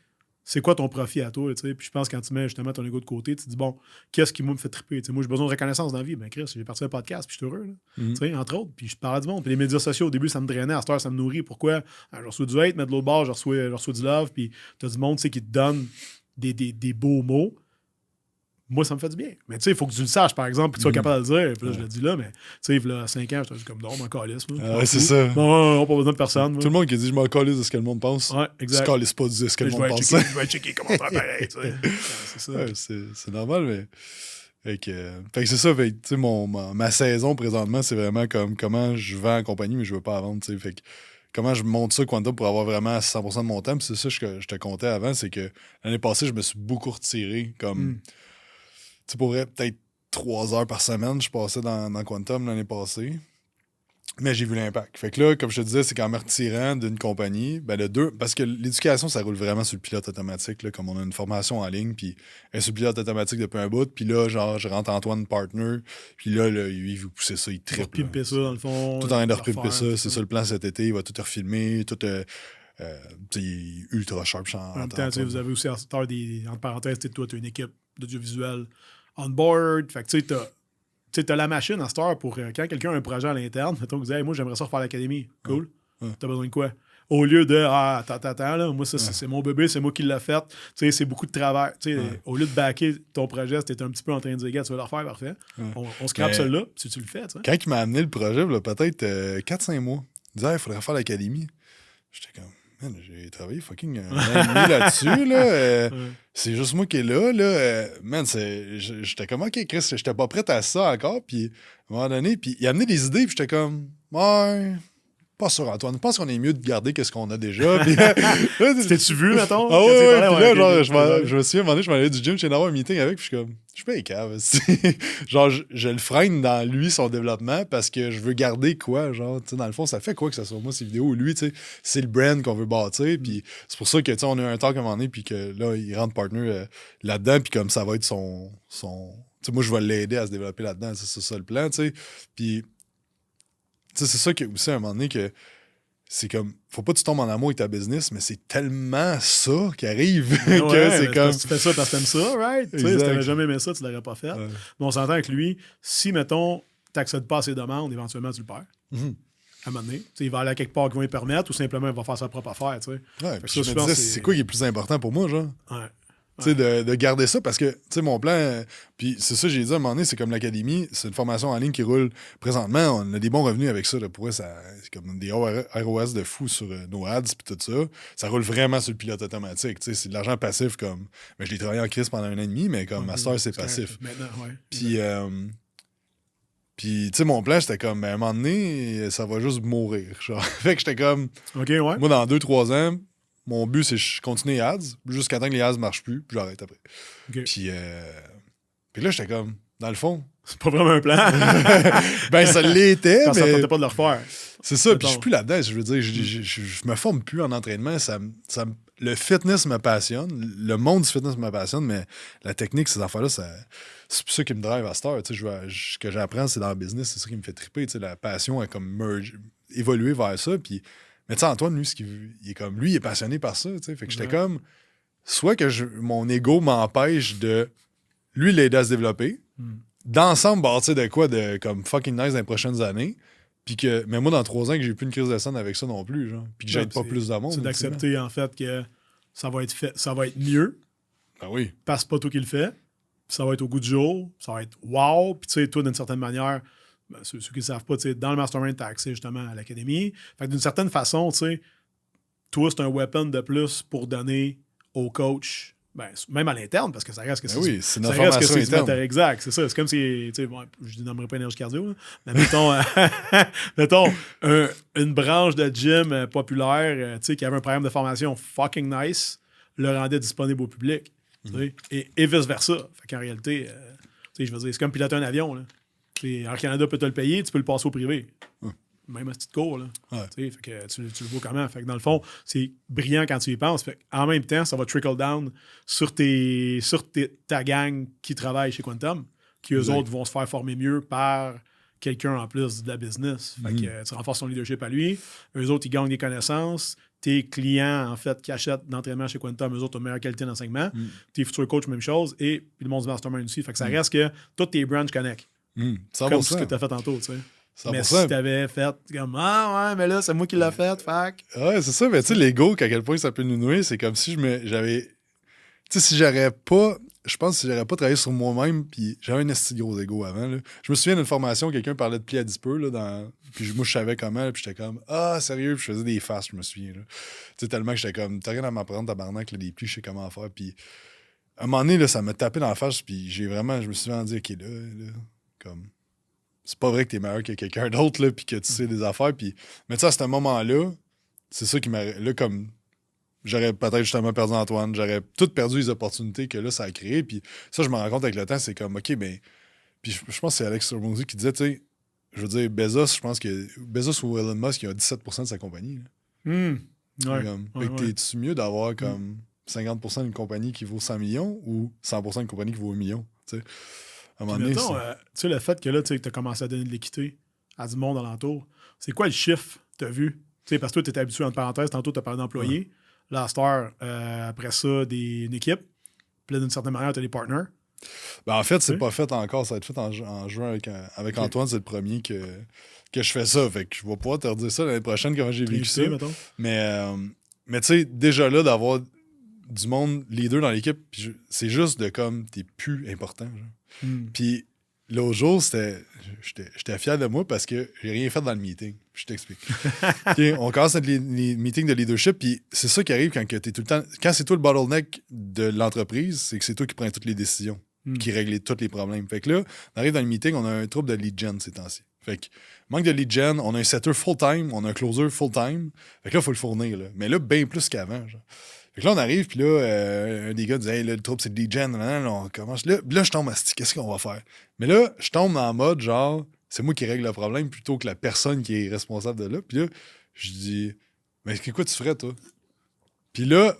c'est quoi ton profit à toi, tu sais? Puis je pense que quand tu mets justement ton ego de côté, tu te dis, bon, qu'est-ce qui, moi, me fait triper? T'sais, moi, j'ai besoin de reconnaissance dans la vie. Ben, Chris, j'ai parti un podcast, puis je suis heureux, là. Tu sais, entre autres. Puis je parle du monde. Puis les médias sociaux, au début, ça me drainait. À cette heure, ça me nourrit. Pourquoi? Je reçois du hate, mais de l'autre bord, je reçois du love. Puis t'as du monde, tu sais, qui te donne des beaux mots. Moi, ça me fait du bien. Mais tu sais, il faut que tu le saches, par exemple, puis tu sois capable de le dire. Puis là, je le dis là, mais tu sais, il y a 5 ans, j'étais comme, non, m'en calisse. Ouais, c'est ça. Non, pas besoin de personne. Tout le monde qui dit, je m'en calisse de ce que le monde pense. Ouais, exact. Tu calisses pas de ce que le monde pense. Je vais checker comment ça pareil, tu sais. C'est ça. Ouais, c'est normal, mais. Fait que c'est ça, fait que, ma saison présentement, c'est vraiment comme comment je vends en compagnie, mais je veux pas la vendre, tu sais. Fait que comment je monte ça Quantum pour avoir vraiment 100% de mon temps. Puis c'est ça que je te comptais avant, c'est que l'année passée, je me suis beaucoup retiré. Comme, tu sais, pour vrai, peut-être 3 heures par semaine, je passais dans Quantum l'année passée. Mais j'ai vu l'impact. Fait que là, comme je te disais, c'est qu'en me retirant d'une compagnie, ben de deux, parce que l'éducation, ça roule vraiment sur le pilote automatique, là, comme on a une formation en ligne, puis elle est sur le pilote automatique depuis un bout, puis là, genre, je rentre Antoine Partner, puis là, il veut pousser ça, il triple. Il va repimper ça, dans le fond. Tout en train de repimper ça, c'est ça le plan cet été, il va tout refilmer, tout... il est ultra sharp. En même temps, vous avez aussi, entre parenthèses, toi, tu as une équipe d'audiovisuel on board, fait que tu sais, t'as la machine à cette heure pour quand quelqu'un a un projet à l'interne, mettons que vous dites, hey, moi, j'aimerais ça refaire l'académie. Cool. T'as besoin de quoi? Au lieu de, attends, là, moi, ça, c'est mon bébé, c'est moi qui l'ai fait. Tu sais, c'est beaucoup de travail. Tu sais, au lieu de backer ton projet, c'était un petit peu en train de dire, gars, tu vas le refaire, parfait. On scrape celui-là, puis tu le fais, tu sais. Quand il m'a amené le projet, là, peut-être 4-5 mois, il disait, il faudrait faire l'académie. J'étais comme, man, j'ai travaillé fucking un an et demi là-dessus, là. C'est juste moi qui est là. Man, j'étais comme, OK, Chris, j'étais pas prêt à ça encore. Puis, à un moment donné, puis il a amené des idées, puis j'étais comme, ouais, pas sûr, Antoine. Je pense qu'on est mieux de garder qu'est-ce qu'on a déjà. T'es-tu vu, mettons? Ah ouais, puis là, genre, je me suis dit, à un moment donné, je m'en allais du gym, je viens d'avoir un meeting avec, puis je suis comme, je suis pas cave. Genre, je le freine dans lui, son développement, parce que je veux garder quoi, genre, tu sais, dans le fond, ça fait quoi que ce soit moi, ces vidéos, lui, tu sais, c'est le brand qu'on veut bâtir, puis c'est pour ça que, tu sais, on a eu un talk à un moment donné, puis que là, il rentre partner là-dedans, puis comme ça va être son tu sais, moi, je vais l'aider à se développer là-dedans, c'est ça le plan, tu sais, puis tu sais, c'est ça que aussi à un moment donné que c'est comme faut pas que tu tombes en amour avec ta business, mais c'est tellement ça qui arrive que c'est comme tu fais ça parce que t'aimes ça, right? Tu sais, si t'avais jamais aimé ça, tu l'aurais pas fait. Mais on s'entend avec lui, si mettons t'accèdes pas à ses demandes, éventuellement tu le perds. à un moment donné. Il va aller à quelque part qui va lui permettre ou simplement il va faire sa propre affaire. Ouais, puis je me disais, c'est quoi qui est le plus important pour moi, genre? Ouais. Tu sais, de garder ça parce que, tu sais, mon plan, puis c'est ça, j'ai dit à un moment donné, c'est comme l'académie, c'est une formation en ligne qui roule présentement. On a des bons revenus avec ça. Là, pour eux, c'est comme des ROS de fou sur nos ads puis tout ça. Ça roule vraiment sur le pilote automatique. Tu sais, c'est de l'argent passif comme. Mais je l'ai travaillé en crise pendant 1 an et demi, mais comme master, c'est passif. Maintenant, ouais. Puis, tu sais, mon plan, j'étais comme, à un moment donné, ça va juste mourir. Genre. Fait que j'étais comme. OK, ouais. Moi, dans 2-3 ans, mon but, c'est que je continue les ads jusqu'à temps que les ads ne marchent plus, puis j'arrête après. Okay. Puis là, j'étais comme, dans le fond. C'est pas vraiment un plan. Ben, ça l'était, mais. Ça mais. tentait pas de le refaire. C'est ça, puis je suis plus là-dedans. Je veux dire, je me forme plus en entraînement. Le fitness me passionne. Le monde du fitness me passionne, mais la technique, ces affaires-là, c'est plus ça qui me drive à cette heure. Ce que j'apprends, c'est dans le business, c'est ça qui me fait triper. La passion a comme évolué vers ça, puis. Mais tu sais, Antoine, lui, il est passionné par ça. Fait que j'étais comme. Soit que mon ego m'empêche de lui l'aider à se développer, d'ensemble bâtir de quoi de comme fucking nice dans les prochaines années. Puis que. Mais moi, dans 3 ans, que j'ai plus une crise de scène avec ça non plus. Genre. Puis que j'aide pas plus de monde. C'est d'accepter, en fait, que ça va être mieux. Ben oui. Parce que c'est pas toi qui le fais. Ça va être au goût du jour. Ça va être wow. Puis tu sais, toi, d'une certaine manière. Ben, ceux qui ne savent pas, dans le Mastermind, tu as accès justement à l'académie. Fait que d'une certaine façon, toi, c'est un weapon de plus pour donner au coach, ben, même à l'interne, parce que ça reste que c'est notre formation interne. Exact, c'est ça. C'est comme si, bon, je ne nommerai pas énergie cardio, là, mais mettons une branche de gym populaire qui avait un programme de formation fucking nice, le rendait disponible au public. Et vice-versa. Fait qu'en réalité, je veux dire, c'est comme piloter un avion, là. Air Canada peut te le payer, tu peux le passer au privé. Même à ce petit cours, là. Fait que tu le vois comment. Fait que dans le fond, c'est brillant quand tu y penses. Fait en même temps, ça va trickle down sur ta gang qui travaille chez Quantum, qui eux autres vont se faire former mieux par quelqu'un en plus de la business. Fait que tu renforces ton leadership à lui. Eux autres, ils gagnent des connaissances. Tes clients, en fait, qui achètent d'entraînement chez Quantum, eux autres ont une meilleure qualité d'enseignement. Tes futurs coachs, même chose. Et puis le monde du mastermind aussi. Fait que ça reste que tous tes branches connectent. Comme ce que tu as fait tantôt, tu sais. 100%. Mais si tu avais fait comme ouais, mais là, c'est moi qui l'ai fait, fac. Ouais, c'est ça, mais tu sais, l'ego, à quel point ça peut nous nouer, c'est comme si j'avais. Tu sais, si j'aurais pas. Je pense que si j'aurais pas travaillé sur moi-même, puis j'avais un esti gros ego avant. Là. Je me souviens d'une formation, quelqu'un parlait de pli à 10 peu, là, puis moi, je savais comment, puis j'étais comme, sérieux, puis je faisais des faces, je me souviens. Tu sais, tellement que j'étais comme, t'as rien à m'apprendre, tabarnak, là, des plis, je sais comment faire, puis à un moment donné, là, ça m'a tapé dans la face, puis je me suis vraiment dit, OK, là, comme, c'est pas vrai que t'es meilleur que quelqu'un d'autre, là, puis que tu sais des affaires, puis, mais tu sais, à ce moment-là, c'est ça qui m'a, là, comme, j'aurais peut-être justement perdu Antoine, j'aurais tout perdu les opportunités que là, ça a créé, puis ça, je me rends compte avec le temps, c'est comme, OK, ben, puis je pense que c'est Alex Hormozy qui disait, tu sais, je veux dire, Bezos, je pense que Bezos ou Elon Musk, il a 17% de sa compagnie. T'es-tu mieux d'avoir comme 50% d'une compagnie qui vaut 100 millions ou 100% d'une compagnie qui vaut 1 million, tu sais? À un moment donné, tu sais, le fait que là, tu as commencé à donner de l'équité à du monde alentour, c'est quoi le chiffre que tu as vu? T'sais, parce que toi, tu étais habitué, entre parenthèses, tantôt, tu as parlé d'employés. Ouais. Là, à cette heure, après ça, une équipe. Puis là, d'une certaine manière, tu as des partners. Ben, en fait, c'est pas fait encore. Ça va être fait en juin avec Antoine. C'est le premier que je fais ça. Fait que je vais pouvoir te redire ça l'année prochaine, comment j'ai vécu ça. Mais tu sais, déjà là, d'avoir du monde leader dans l'équipe, c'est juste de comme, t'es plus important. Puis l'autre jour, j'étais fier de moi parce que j'ai rien fait dans le meeting. Je t'explique. Okay, on commence les meetings de leadership, puis c'est ça qui arrive quand t'es tout le temps. Quand c'est toi le bottleneck de l'entreprise, c'est que c'est toi qui prends toutes les décisions, qui règle tous les problèmes. Fait que là, on arrive dans le meeting, on a un trouble de lead gen ces temps-ci. Fait que manque de lead gen, on a un setter full-time, on a un closer full-time. Fait que là, il faut le fournir. Là. Mais là, bien plus qu'avant. Genre. Fait que là, on arrive, puis là, un des gars disait, hey, là, le trouble, c'est le lead gen. Là, on commence. Là, je tombe à qu'est-ce qu'on va faire? Mais là, je tombe en mode genre, c'est moi qui règle le problème plutôt que la personne qui est responsable de là. Puis là, je dis, mais quoi tu ferais, toi? Puis là,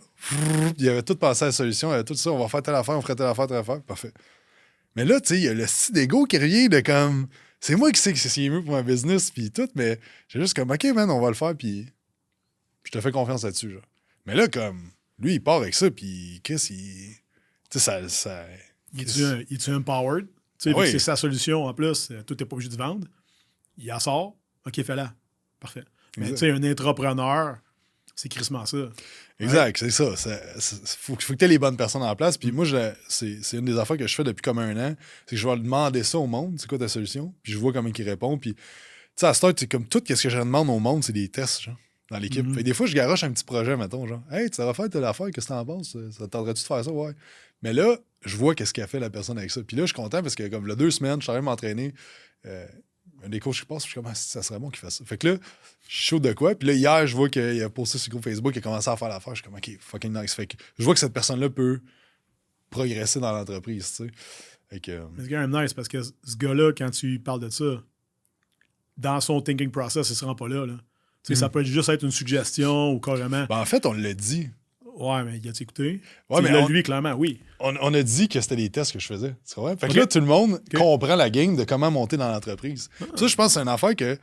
il avait tout pensé à la solution, il avait tout ça, on va faire telle affaire, on ferait telle affaire. Parfait. Mais là, tu sais, il y a le style d'ego qui revient de comme, c'est moi qui sais que c'est ce qui est mieux pour ma business, puis tout, mais j'ai juste comme, OK, man, on va le faire, puis je te fais confiance là-dessus, genre. Mais là, comme, lui, il part avec ça, puis Chris, tu sais, ça... Il est-tu empowered? Tu sais, c'est sa solution en plus, tout n'est pas obligé de vendre. Il en sort, OK, fais-la. Parfait. Mais tu sais, un entrepreneur, c'est crissement ça. Exact, c'est ça. Faut que tu aies les bonnes personnes en place. Puis moi, c'est une des affaires que je fais depuis comme 1 an. C'est que je vais demander ça au monde. C'est quoi ta solution? Puis je vois comment ils répondent. Puis, tu sais, à ce stade, c'est comme tout ce que je demande au monde, c'est des tests, genre, dans l'équipe. Fait que des fois, je garoche un petit projet, mettons, genre, hey, tu vas faire telle affaire, qu'est-ce que t'en penses? Ça t'aiderait-tu de faire ça? Ouais. Mais là, je vois qu'est-ce qu'a fait la personne avec ça. Puis là, je suis content parce que, comme, 2 semaines, je suis allé m'entraîner. Un des coachs qui passe, je suis comme, ça serait bon qu'il fasse ça. Fait que là, je suis chaud de quoi. Puis là, hier, je vois qu'il a posté sur le groupe Facebook, il a commencé à faire l'affaire. Je suis comme, OK, fucking nice. Fait que je vois que cette personne-là peut progresser dans l'entreprise, tu sais. Mais c'est quand même nice parce que ce gars-là, quand tu parles de ça, dans son thinking process, il ne se rend pas là. Tu sais, ça peut juste être une suggestion ou carrément. Ben, en fait, on l'a dit. Ouais, mais il a-tu écouté? Ouais, mais là, lui, clairement, oui. On a dit que c'était des tests que je faisais. Tu vois? Fait que là, tout le monde comprend la game de comment monter dans l'entreprise. Ça, je pense que c'est une affaire que,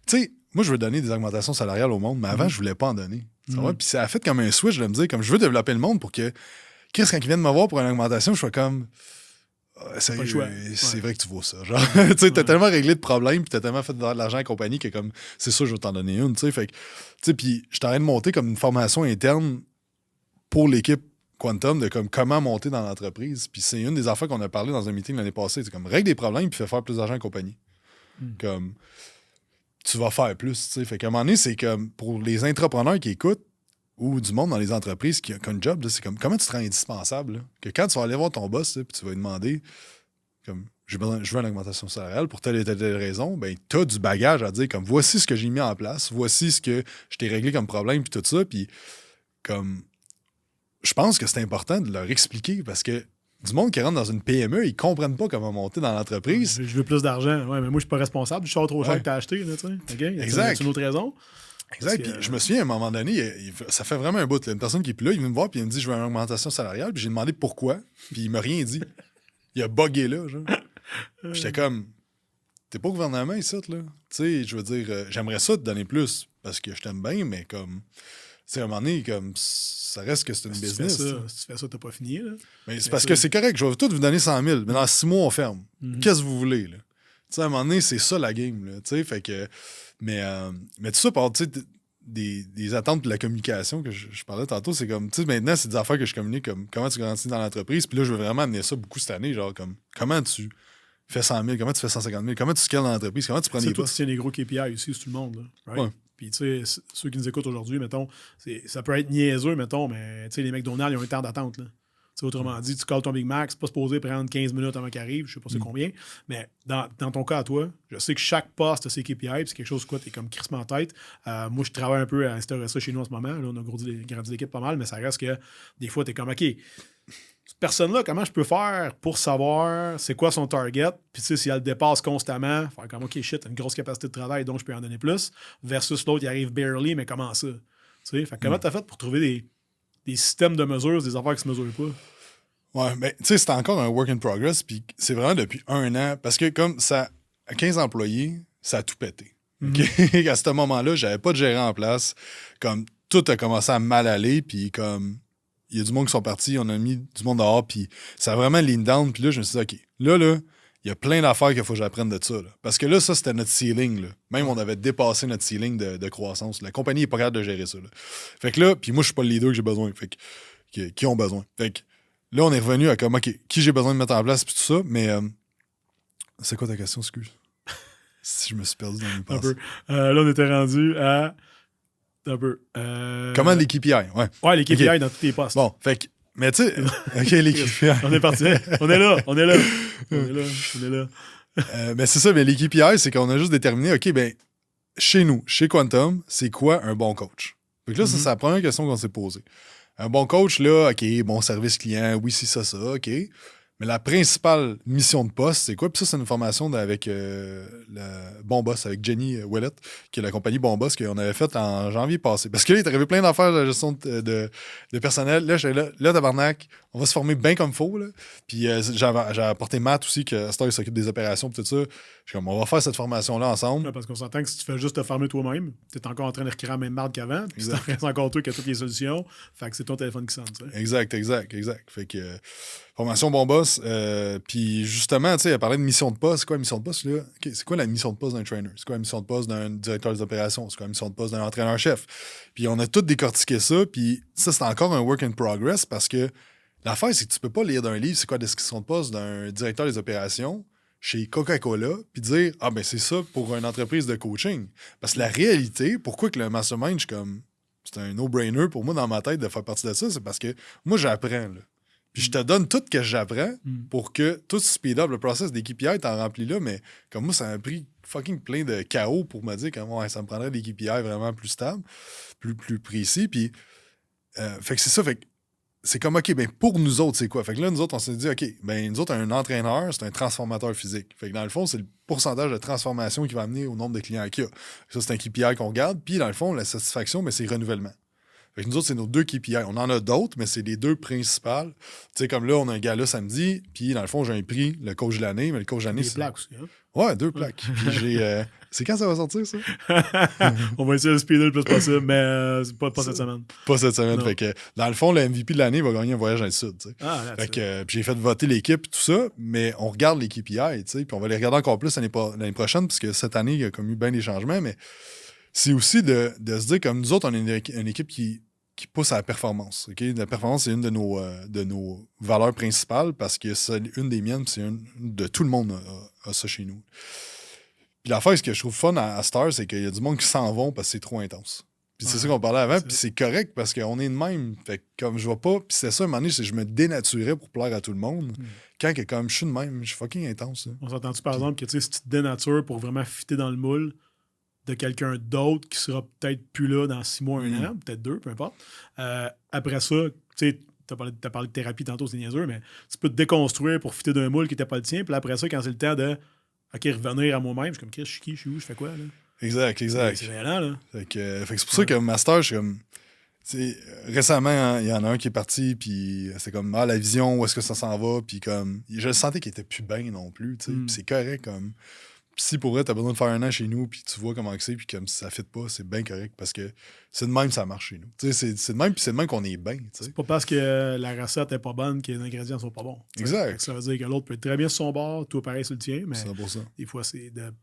tu sais, moi, je veux donner des augmentations salariales au monde, mais avant, je voulais pas en donner. Tu vois? Puis ça a fait comme un switch de me dire, comme je veux développer le monde pour que Chris, quand il vient de me voir pour une augmentation, je sois comme. C'est vrai que tu vaux ça. Genre, tu sais, t'as tellement réglé de problèmes, puis t'as tellement fait de l'argent à compagnie que, comme, c'est sûr, je vais t'en donner une. Tu sais, fait que, tu sais, puis je t'arrête de monter comme une formation interne pour l'équipe Quantum de comme comment monter dans l'entreprise. Puis c'est une des affaires qu'on a parlé dans un meeting l'année passée. C'est comme règle des problèmes puis fais faire plus d'argent à compagnie. Comme tu vas faire plus. T'sais. Fait qu'à un moment donné, c'est comme pour les entrepreneurs qui écoutent ou du monde dans les entreprises qui ont un job, là, c'est comme comment tu te rends indispensable. Là? Que quand tu vas aller voir ton boss puis tu vas lui demander comme je veux une augmentation salariale pour telle et telle raison, ben tu as du bagage à dire comme voici ce que j'ai mis en place, voici ce que je t'ai réglé comme problème puis tout ça. Puis comme je pense que c'est important de leur expliquer parce que du monde qui rentre dans une PME, ils comprennent pas comment monter dans l'entreprise. Je veux plus d'argent. Ouais, mais moi, je suis pas responsable. Je sors trop cher que tu as acheté. Là, okay? Exact. C'est une autre raison. Exact. Puis je me souviens, à un moment donné, ça fait vraiment un bout. Là, une personne qui est plus là, il vient me voir puis il me dit je veux une augmentation salariale. Puis j'ai demandé pourquoi. Puis il m'a rien dit. Il a bugué là. Genre. J'étais comme t'es pas au gouvernement ici, là. Tu sais, je veux dire, j'aimerais ça te donner plus parce que je t'aime bien, mais comme. Tu sais, à un moment donné, comme, ça reste que c'est une business. Si tu fais ça, t'as pas fini. Là. Mais c'est parce que c'est correct. Je vais tout vous donner 100 000. Mais dans 6 mois, on ferme. Qu'est-ce que vous voulez? Là? Tu sais, à un moment donné, c'est ça la game. Là, tu sais, fait que, mais tout ça, par des attentes de la communication que je parlais tantôt, c'est comme, tu sais, maintenant, c'est des affaires que je communique comme comment tu grandis dans l'entreprise. Puis là, je veux vraiment amener ça beaucoup cette année. Genre, comme, comment tu fais 100 000, comment tu fais 150 000, comment tu scales dans l'entreprise, comment tu prends des postes. C'est les gros KPI aussi sur tout le monde. Là, right? Ouais. Puis, tu sais, ceux qui nous écoutent aujourd'hui, mettons, ça peut être niaiseux, mettons, mais tu sais, les McDonald's, ils ont un temps d'attente. Là. Autrement dit, tu calls ton Big Mac, c'est pas supposé prendre 15 minutes avant qu'il arrive, je sais pas c'est combien, mais dans ton cas à toi, je sais que chaque poste a ses KPI, puis c'est quelque chose quoi, t'es comme crissement en tête. Moi, je travaille un peu à instaurer ça chez nous en ce moment. Là, on a grandi l'équipe pas mal, mais ça reste que des fois, t'es comme, OK, cette personne-là, comment je peux faire pour savoir c'est quoi son target, puis tu sais, si elle le dépasse constamment, faire comme, OK, shit, t'as une grosse capacité de travail, donc je peux en donner plus, versus l'autre, il arrive barely, mais comment ça? Tu sais, fait comment t'as fait pour trouver des systèmes de mesures, des affaires qui se mesurent pas? Ouais, mais tu sais, c'est encore un work in progress, puis c'est vraiment depuis 1 an, parce que comme ça, à 15 employés, ça a tout pété. Okay? À ce moment-là, j'avais pas de gérant en place, comme tout a commencé à mal aller, puis comme il y a du monde qui sont partis, on a mis du monde dehors, puis ça a vraiment lean down, puis là, je me suis dit, OK, là, il y a plein d'affaires qu'il faut que j'apprenne de ça. Là. Parce que là, ça, c'était notre ceiling. Là. Même, on avait dépassé notre ceiling de croissance. La compagnie n'est pas capable de gérer ça. Là. Fait que là, puis moi, je suis pas le leader que j'ai besoin. Fait que, qui ont besoin. Fait que là, on est revenu à comme, OK, qui j'ai besoin de mettre en place, puis tout ça. Mais c'est quoi ta question, excuse? Si je me suis perdu dans le passé. Un peu. Là, on était rendu à... Un peu. Comment les KPI? Ouais, les KPI okay. Dans tous les postes. Bon, fait que, mais tu sais, OK, les KPI. On est parti. On est là. Mais c'est ça, mais les KPI, c'est qu'on a juste déterminé, OK, ben chez nous, chez Quantum, c'est quoi un bon coach? Fait que là, ça, c'est la première question qu'on s'est posée. Un bon coach, là, OK, bon service client, oui, c'est ça, OK. Mais la principale mission de poste, c'est quoi? Puis ça, c'est une formation avec le Bon Boss, avec Jenny Ouellette, qui est la compagnie Bon Boss qu'on avait faite en janvier passé. Parce que là, il est arrivé plein d'affaires de gestion de personnel. Là, j'étais là, tabarnak, on va se former bien comme il faut. Là. Puis j'ai apporté Matt aussi, que Star s'occupe des opérations et tout ça. Je suis comme, on va faire cette formation-là ensemble. Ouais, parce qu'on s'entend que si tu fais juste te former toi-même, tu es encore en train de recréer la même marde qu'avant. Puis c'est encore toi qui as toutes les solutions. Fait que c'est ton téléphone qui sonne. T'sais. Exact. Fait que... Formation Bon Boss. Puis justement, tu sais, elle parlait de mission de poste. C'est quoi la mission de poste, là? OK, c'est quoi la mission de poste d'un trainer? C'est quoi la mission de poste d'un directeur des opérations? C'est quoi la mission de poste d'un entraîneur-chef? Puis on a tout décortiqué ça. Puis ça, c'est encore un work in progress parce que l'affaire, c'est que tu peux pas lire d'un livre c'est quoi la description de poste d'un directeur des opérations chez Coca-Cola puis dire ah ben c'est ça pour une entreprise de coaching. Parce que la réalité, pourquoi que le mastermind, je suis comme c'est un no-brainer pour moi dans ma tête de faire partie de ça, c'est parce que moi j'apprends là. Puis je te donne tout ce que j'apprends pour que tout speed up le process des KPI t'en remplis là, mais comme moi ça m'a pris fucking plein de chaos pour me dire que ouais, ça me prendrait des KPI vraiment plus stables, plus précis. Puis fait que c'est ça, fait que c'est comme, OK, ben pour nous autres, c'est quoi? Fait que là, nous autres, on s'est dit, OK, ben nous autres, un entraîneur, c'est un transformateur physique. Fait que dans le fond, c'est le pourcentage de transformation qui va amener au nombre de clients qu'il y a. Ça, c'est un KPI qu'on regarde. Puis dans le fond, la satisfaction, ben, c'est renouvellement. Fait que nous autres, c'est nos 2 KPI. On en a d'autres, mais c'est les 2 principales. Tu sais, comme là, on a un gars là samedi, puis dans le fond, j'ai un prix, le coach de l'année, mais le coach de l'année, c'est... Des plaques aussi, hein? Ouais, 2 plaques. Puis j'ai... C'est quand ça va sortir, ça? On va essayer de speeder le plus possible, mais c'est pas cette semaine. Pas cette semaine. Non. Fait que, dans le fond, le MVP de l'année va gagner un voyage dans le sud. T'sais. Fait que, puis j'ai fait voter l'équipe et tout ça, mais on regarde les KPI, puis on va les regarder encore plus l'année prochaine, parce que cette année, il y a comme eu bien des changements, mais c'est aussi de se dire, comme nous autres, on est une équipe qui pousse à la performance. Okay? La performance, c'est une de nos valeurs principales, parce que c'est une des miennes, c'est une de tout le monde a ça chez nous. Puis l'affaire, ce que je trouve fun à Star, c'est qu'il y a du monde qui s'en vont parce que c'est trop intense. Puis c'est ça qu'on parlait avant, puis c'est correct parce qu'on est de même. Fait que comme je vois pas, puis c'est ça, à un moment donné, c'est que je me dénaturais pour plaire à tout le monde. Quand que, comme je suis de même, je suis fucking intense. Là. On s'entend-tu par exemple que tu sais, si tu te dénatures pour vraiment fitter dans le moule de quelqu'un d'autre qui sera peut-être plus là dans 6 mois, 1 an, peut-être 2, peu importe. Après ça, tu sais, t'as parlé de thérapie tantôt, c'est niaiseux, mais tu peux te déconstruire pour fitter d'un moule qui n'était pas le tien, puis après ça, quand c'est le temps de OK, revenir à moi-même, je suis comme, je suis qui, je suis où, je fais quoi, là? Exact. C'est violent, là. Fait que c'est pour ça que Master, je suis comme... Récemment, il y en a un qui est parti, puis c'est comme, la vision, où est-ce que ça s'en va, puis comme... Je le sentais qu'il était plus bien non plus, tu sais. Puis c'est correct, comme... Si pour vrai, t'as besoin de faire 1 an chez nous, puis tu vois comment c'est, puis comme si ça fit pas, c'est bien correct, parce que c'est de même ça marche chez nous. Tu sais, c'est de même, puis c'est de même qu'on est bien, tu sais. C'est pas parce que la recette est pas bonne que les ingrédients sont pas bons. Exact. Ça veut dire que l'autre peut être très bien sur son bord, toi pareil sur le tien, mais 100%. des fois, c'est de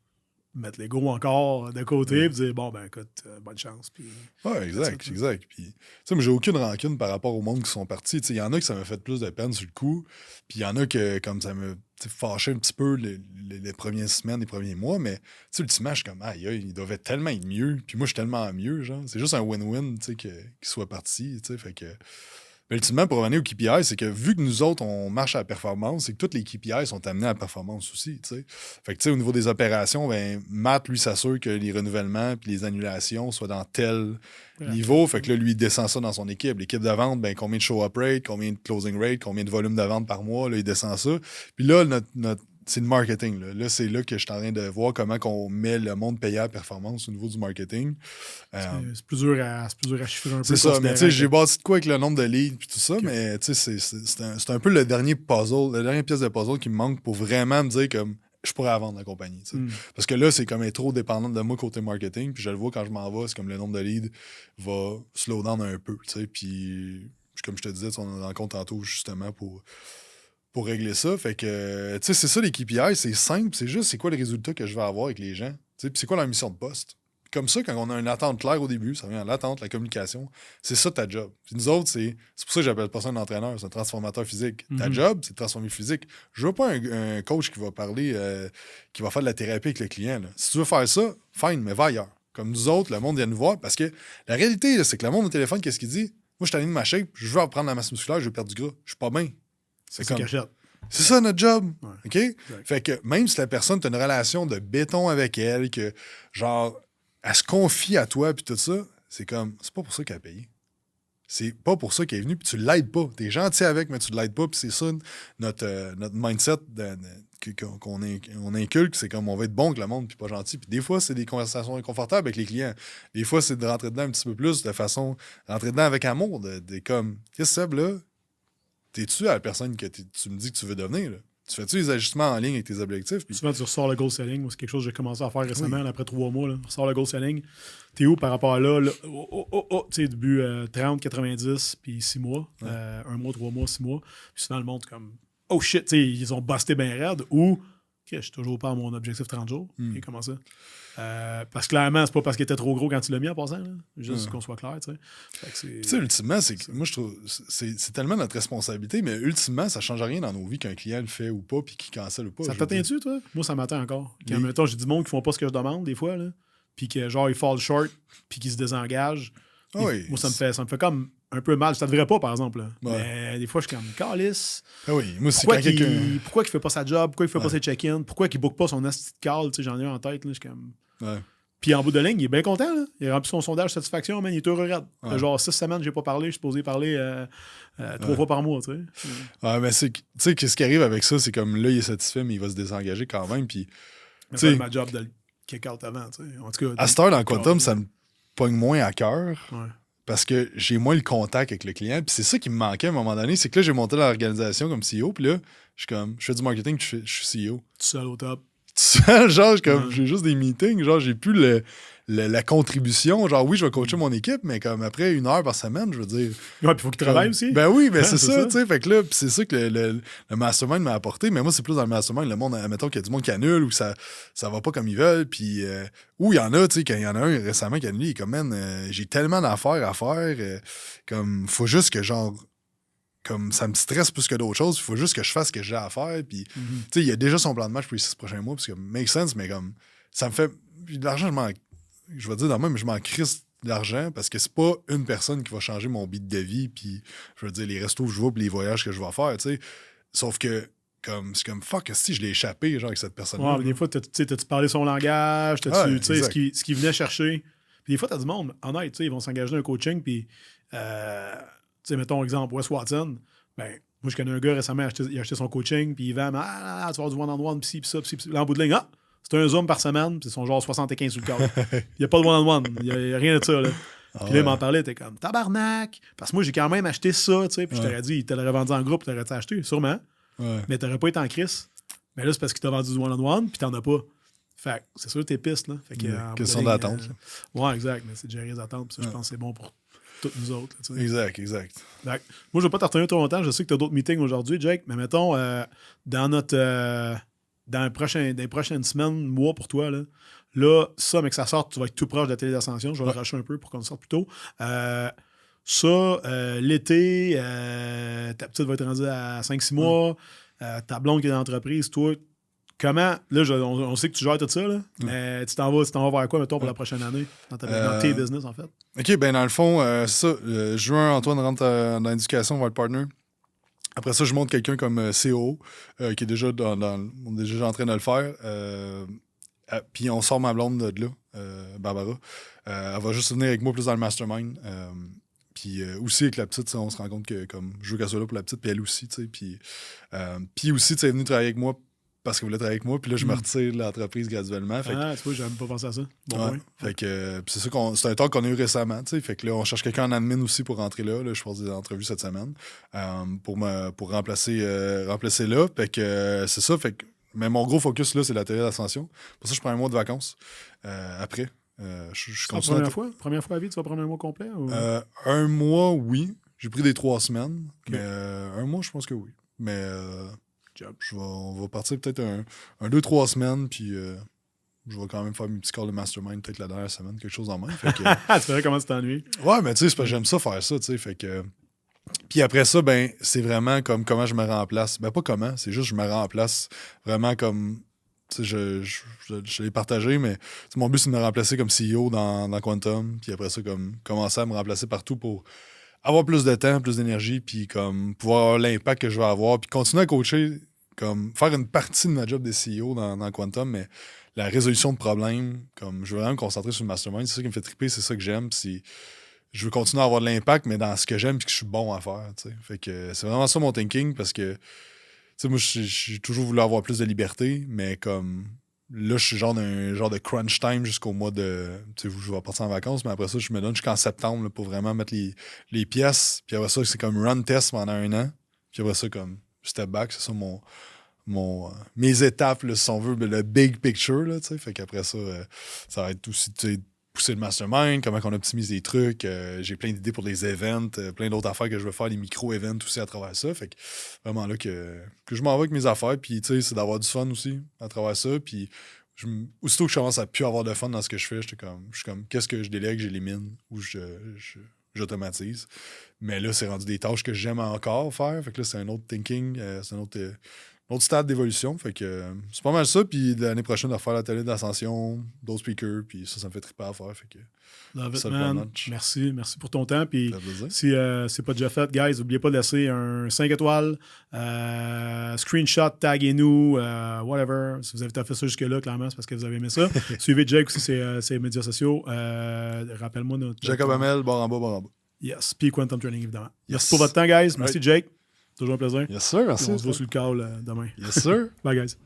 mettre l'ego encore de côté et dire bon, ben écoute, bonne chance. Puis, ouais, exact. Puis, tu sais, moi, j'ai aucune rancune par rapport au monde qui sont partis. Il y en a que ça m'a fait plus de peine sur le coup, puis il y en a que, comme ça me fâché un petit peu les premières semaines, les premiers mois, mais tu sais, ultimement, je suis comme, aïe, ils doivent tellement être mieux, puis moi, je suis tellement mieux, genre. C'est juste un win-win, tu sais, qu'ils soient partis, tu sais, fait que... Mais ultimement, pour revenir aux KPI, c'est que vu que nous autres, on marche à la performance, c'est que toutes les KPI sont amenés à la performance aussi, tu sais. Fait que, tu sais, au niveau des opérations, ben, Matt, lui, s'assure que les renouvellements puis les annulations soient dans tel niveau. Fait que là, lui, il descend ça dans son équipe. L'équipe de vente, ben, combien de show-up rate, combien de closing rate, combien de volume de vente par mois, là, il descend ça. Puis là, c'est le marketing. Là, c'est là que je suis en train de voir comment on met le monde payé à performance au niveau du marketing. C'est plus dur à chiffrer un peu. C'est ça, mais tu sais, j'ai bâti de quoi avec le nombre de leads et tout ça, mais tu sais, c'est un peu le dernier puzzle, la dernière pièce de puzzle qui me manque pour vraiment me dire comme je pourrais vendre la compagnie. Parce que là, c'est comme être trop dépendant de moi côté marketing, puis je le vois quand je m'en vais, c'est comme le nombre de leads va slow down un peu. Puis, comme je te disais, on en rencontre tantôt justement pour régler ça. Fait que, tu sais, c'est ça les KPI, c'est simple, c'est juste c'est quoi le résultat que je vais avoir avec les gens. Puis c'est quoi la mission de poste. Comme ça, quand on a une attente claire au début, ça vient à l'attente, la communication, c'est ça ta job. Puis nous autres, c'est pour ça que j'appelle pas ça un entraîneur, c'est un transformateur physique. Ta job, c'est de transformer physique. Je veux pas un coach qui va parler, qui va faire de la thérapie avec le client. Là. Si tu veux faire ça, fine, mais va ailleurs. Comme nous autres, le monde vient nous voir, parce que la réalité, là, c'est que le monde au téléphone, qu'est-ce qu'il dit? Moi, je suis allé de ma shape, je veux reprendre la masse musculaire, je veux perdre du gras. Je suis pas bien. C'est comme... C'est ça notre job. Ouais. OK? Ouais. Fait que même si la personne, tu as une relation de béton avec elle, que genre, elle se confie à toi, puis tout ça, c'est comme, c'est pas pour ça qu'elle a payé. C'est pas pour ça qu'elle est venue, puis tu l'aides pas. T'es gentil avec, mais tu l'aides pas, puis c'est ça notre mindset qu'on inculque, c'est comme on va être bon avec le monde, puis pas gentil. Puis des fois, c'est des conversations inconfortables avec les clients. Des fois, c'est de rentrer dedans un petit peu plus de façon, rentrer dedans avec amour, comme, qu'est-ce que c'est, là? T'es-tu à la personne que tu me dis que tu veux devenir, là? Tu fais-tu les ajustements en ligne avec tes objectifs? Puis... Souvent, tu ressors le goal selling. Moi, c'est quelque chose que j'ai commencé à faire récemment, là, après 3 mois. Tu ressors le goal selling. T'es où par rapport à là? Tu sais, début 30, 90, puis 6 mois. 1 mois, 3 mois, 6 mois. Puis souvent, le monde, comme, oh shit, tu sais, ils ont busté bien raide. Ou, OK, je suis toujours pas à mon objectif 30 jours. Et comment ça? Parce que clairement, c'est pas parce qu'il était trop gros quand tu l'as mis en passant. Là. Juste qu'on soit clair, tu sais. Tu sais, ultimement, c'est que moi, je trouve c'est tellement notre responsabilité, mais ultimement, ça change rien dans nos vies qu'un client le fait ou pas, puis qu'il cancelle ou pas. Ça t'atteint-tu, toi? Moi, ça m'atteint encore. Quand, mettons, j'ai du monde qui font pas ce que je demande, des fois, là, puis que, genre, ils fall short, puis qu'ils se désengagent. Moi, ça me fait comme un peu mal. Ça te devrait pas, par exemple. Là. Mais des fois, je suis comme calice. Oui, moi, c'est pourquoi il fait pas sa job? Pourquoi il fait pas ses check-in? Pourquoi il book pas son asti de call? J'en ai un en tête. Là, je suis comme... Puis en bout de ligne, il est bien content. Là. Il a rempli son sondage satisfaction, man, il est heureux raide. Genre 6 semaines, j'ai pas parlé. Je suis supposé parler 3 fois par mois. Tu sais. Mais tu sais, ce qui arrive avec ça, c'est comme là, il est satisfait, mais il va se désengager quand même. Puis, c'est ma job de le kick-out avant. Tu sais. En tout cas, à cette heure, dans Quantum, ça me pogne moins à cœur. Parce que j'ai moins le contact avec le client. Puis c'est ça qui me manquait à un moment donné. C'est que là, j'ai monté l'organisation comme CEO. Puis là, je fais du marketing, je suis CEO. Tout seul au top. Genre, j'ai juste des meetings, genre, j'ai plus la contribution. Genre, oui, je vais coacher mon équipe, mais comme après 1 heure par semaine, je veux dire. Ouais, puis il faut qu'il travaille aussi. Ben oui, ben c'est ça, tu sais. Fait que là, c'est ça que le mastermind m'a apporté. Mais moi, c'est plus dans le mastermind, le monde, admettons qu'il y a du monde qui annule ou ça va pas comme ils veulent. Puis, ou il y en a, tu sais, quand il y en a un récemment qui a annulé, il est comme, man, j'ai tellement d'affaires à faire. Comme, faut juste que, genre, comme ça me stresse plus que d'autres choses, il faut juste que je fasse ce que j'ai à faire. Puis, tu sais, il y a déjà son plan de match pour les 6 prochains mois, parce que make sense, mais comme, ça me fait. De l'argent, je vais dire dans moi, mais je m'en crisse de l'argent parce que c'est pas une personne qui va changer mon beat de vie, puis, je veux dire, les restos que je vais, puis les voyages que je vais faire, tu sais. Sauf que, comme, c'est comme, fuck, si je l'ai échappé, genre, avec cette personne-là. Ouais, des fois, t'as-tu parlé son langage, tu sais, ce qu'il venait chercher. Puis des fois, t'as du monde, honnête, tu sais, ils vont s'engager dans un coaching, puis. Tu sais, mettons, exemple, Wes Watson, ben, moi, je connais un gars récemment, il a acheté son coaching, puis il vend, tu vas avoir du one-on-one, pis ci, pis ça, pis ci. Là, en bout de ligne, c'est un Zoom par semaine, puis c'est son genre 75 sur le cadre. Il n'y a pas de one-on-one, il n'y a rien de ça, là. Puis là, il m'en parlait, t'es comme, tabarnak! Parce que moi, j'ai quand même acheté ça, tu sais, puis je t'aurais dit, il te l'aurait vendu en groupe, t'aurais-tu acheté, sûrement. Mais t'aurais pas été en crise. Mais là, c'est parce qu'il t'a vendu du one-on-one, puis t'en as pas. Fait que c'est sûr, t'es piste, là. Fait que, question d'attente. Ouais, exact, mais c'est de gérer les attentes, puis ça, je pense que c'est bon pour toutes nous autres. Là, tu sais. Exact. Moi, je ne vais pas te retenir trop longtemps. Je sais que tu as d'autres meetings aujourd'hui, Jake, mais mettons, dans les prochaines semaines, mois pour toi, là, ça, mais que ça sorte, tu vas être tout proche de la télé d'ascension. Je vais le racher un peu pour qu'on sorte plus tôt. L'été, ta petite va être rendue à 5-6 mois. Ta blonde qui est dans l'entreprise, toi, comment, là, on sait que tu gères tout ça, là, mais tu t'en vas vers quoi, mettons, pour la prochaine année, dans tes business, en fait? OK, ben dans le fond, juin, Antoine rentre dans l'éducation, on va être partner. Après ça, je monte quelqu'un comme CO, qui est déjà on est déjà en train de le faire. Puis on sort ma blonde de là, Barbara. Elle va juste venir avec moi plus dans le mastermind. Puis aussi avec la petite, on se rend compte que comme je veux qu'elle soit là pour la petite, puis elle aussi, tu sais. Puis aussi, tu sais, elle est venue travailler avec moi parce qu'elle voulait travailler avec moi, puis là, je me retire de l'entreprise graduellement. Tu vois, j'avais même pas pensé à ça. Fait que c'est ça c'est un talk qu'on a eu récemment, tu sais. Fait que là, on cherche quelqu'un en admin aussi pour rentrer là. Je passe des entrevues cette semaine pour remplacer là. Fait que c'est ça. Fait que, mais mon gros focus là, c'est la télé d'ascension. Pour ça, je prends 1 mois de vacances après. Je continue. Première fois à vie, tu vas prendre 1 mois complet? Ou... 1 mois, oui. J'ai pris des 3 semaines. Okay. Mais 1 mois, je pense que oui. Mais on va partir peut-être un 2-3 semaines, puis je vais quand même faire mes petits calls de mastermind peut-être la dernière semaine, quelque chose en même. Fait que, tu verrais comment tu t'ennuies. Ouais, mais tu sais, c'est parce que j'aime ça faire ça, tu sais. Fait que. Puis après ça, ben, c'est vraiment comme comment je me remplace. Ben, pas comment, c'est juste je me remplace vraiment comme. Tu sais, je l'ai partagé, mais mon but, c'est de me remplacer comme CEO dans Quantum. Puis après ça, comme commencer à me remplacer partout pour avoir plus de temps, plus d'énergie, puis comme pouvoir avoir l'impact que je vais avoir, puis continuer à coacher, comme faire une partie de ma job de CEO dans Quantum, mais la résolution de problèmes, comme je veux vraiment me concentrer sur le mastermind, c'est ça qui me fait triper, c'est ça que j'aime, puis je veux continuer à avoir de l'impact, mais dans ce que j'aime, puis que je suis bon à faire, tu sais. Fait que c'est vraiment ça mon thinking, parce que, tu sais, moi, j'ai toujours voulu avoir plus de liberté, mais comme là, je suis genre de crunch time jusqu'au mois de... Tu sais, je vais partir en vacances, mais après ça, je me donne jusqu'en septembre là, pour vraiment mettre les pièces. Puis après ça, c'est comme run test pendant 1 an. Puis après ça, comme step back, c'est ça mon mes étapes, là, si on veut, le big picture. Là, fait qu'après ça, ça va être aussi pousser le mastermind, comment on optimise des trucs. J'ai plein d'idées pour des events, plein d'autres affaires que je veux faire, des micro-events aussi à travers ça. Fait que vraiment là que je m'en vais avec mes affaires. Puis c'est d'avoir du fun aussi à travers ça. Puis aussitôt que je commence à plus avoir de fun dans ce que je fais, je suis comme qu'est-ce que je délègue, j'élimine ou j'automatise. Mais là, c'est rendu des tâches que j'aime encore faire. Fait que là, c'est un autre thinking, c'est un autre stade d'évolution. Fait que c'est pas mal ça. Puis l'année prochaine, de refaire la télé d'ascension, d'autres speakers. Puis ça me fait triper à faire. Fait que Love it, man. Merci pour ton temps. Puis si c'est pas déjà fait, guys, n'oubliez pas de laisser un 5 étoiles, screenshot, taguez-nous, whatever. Si vous avez fait ça jusque-là, clairement, c'est parce que vous avez aimé ça. Suivez Jake aussi ses médias sociaux. Rappelle-moi notre... Jacob Hamel, bord en bas. Yes. Puis Quantum Training, évidemment. Merci pour votre temps, guys. Merci, Jake. Toujours un plaisir. Yes, sir. Merci. Et on se voit sur le call demain. Yes, sir. Bye, guys.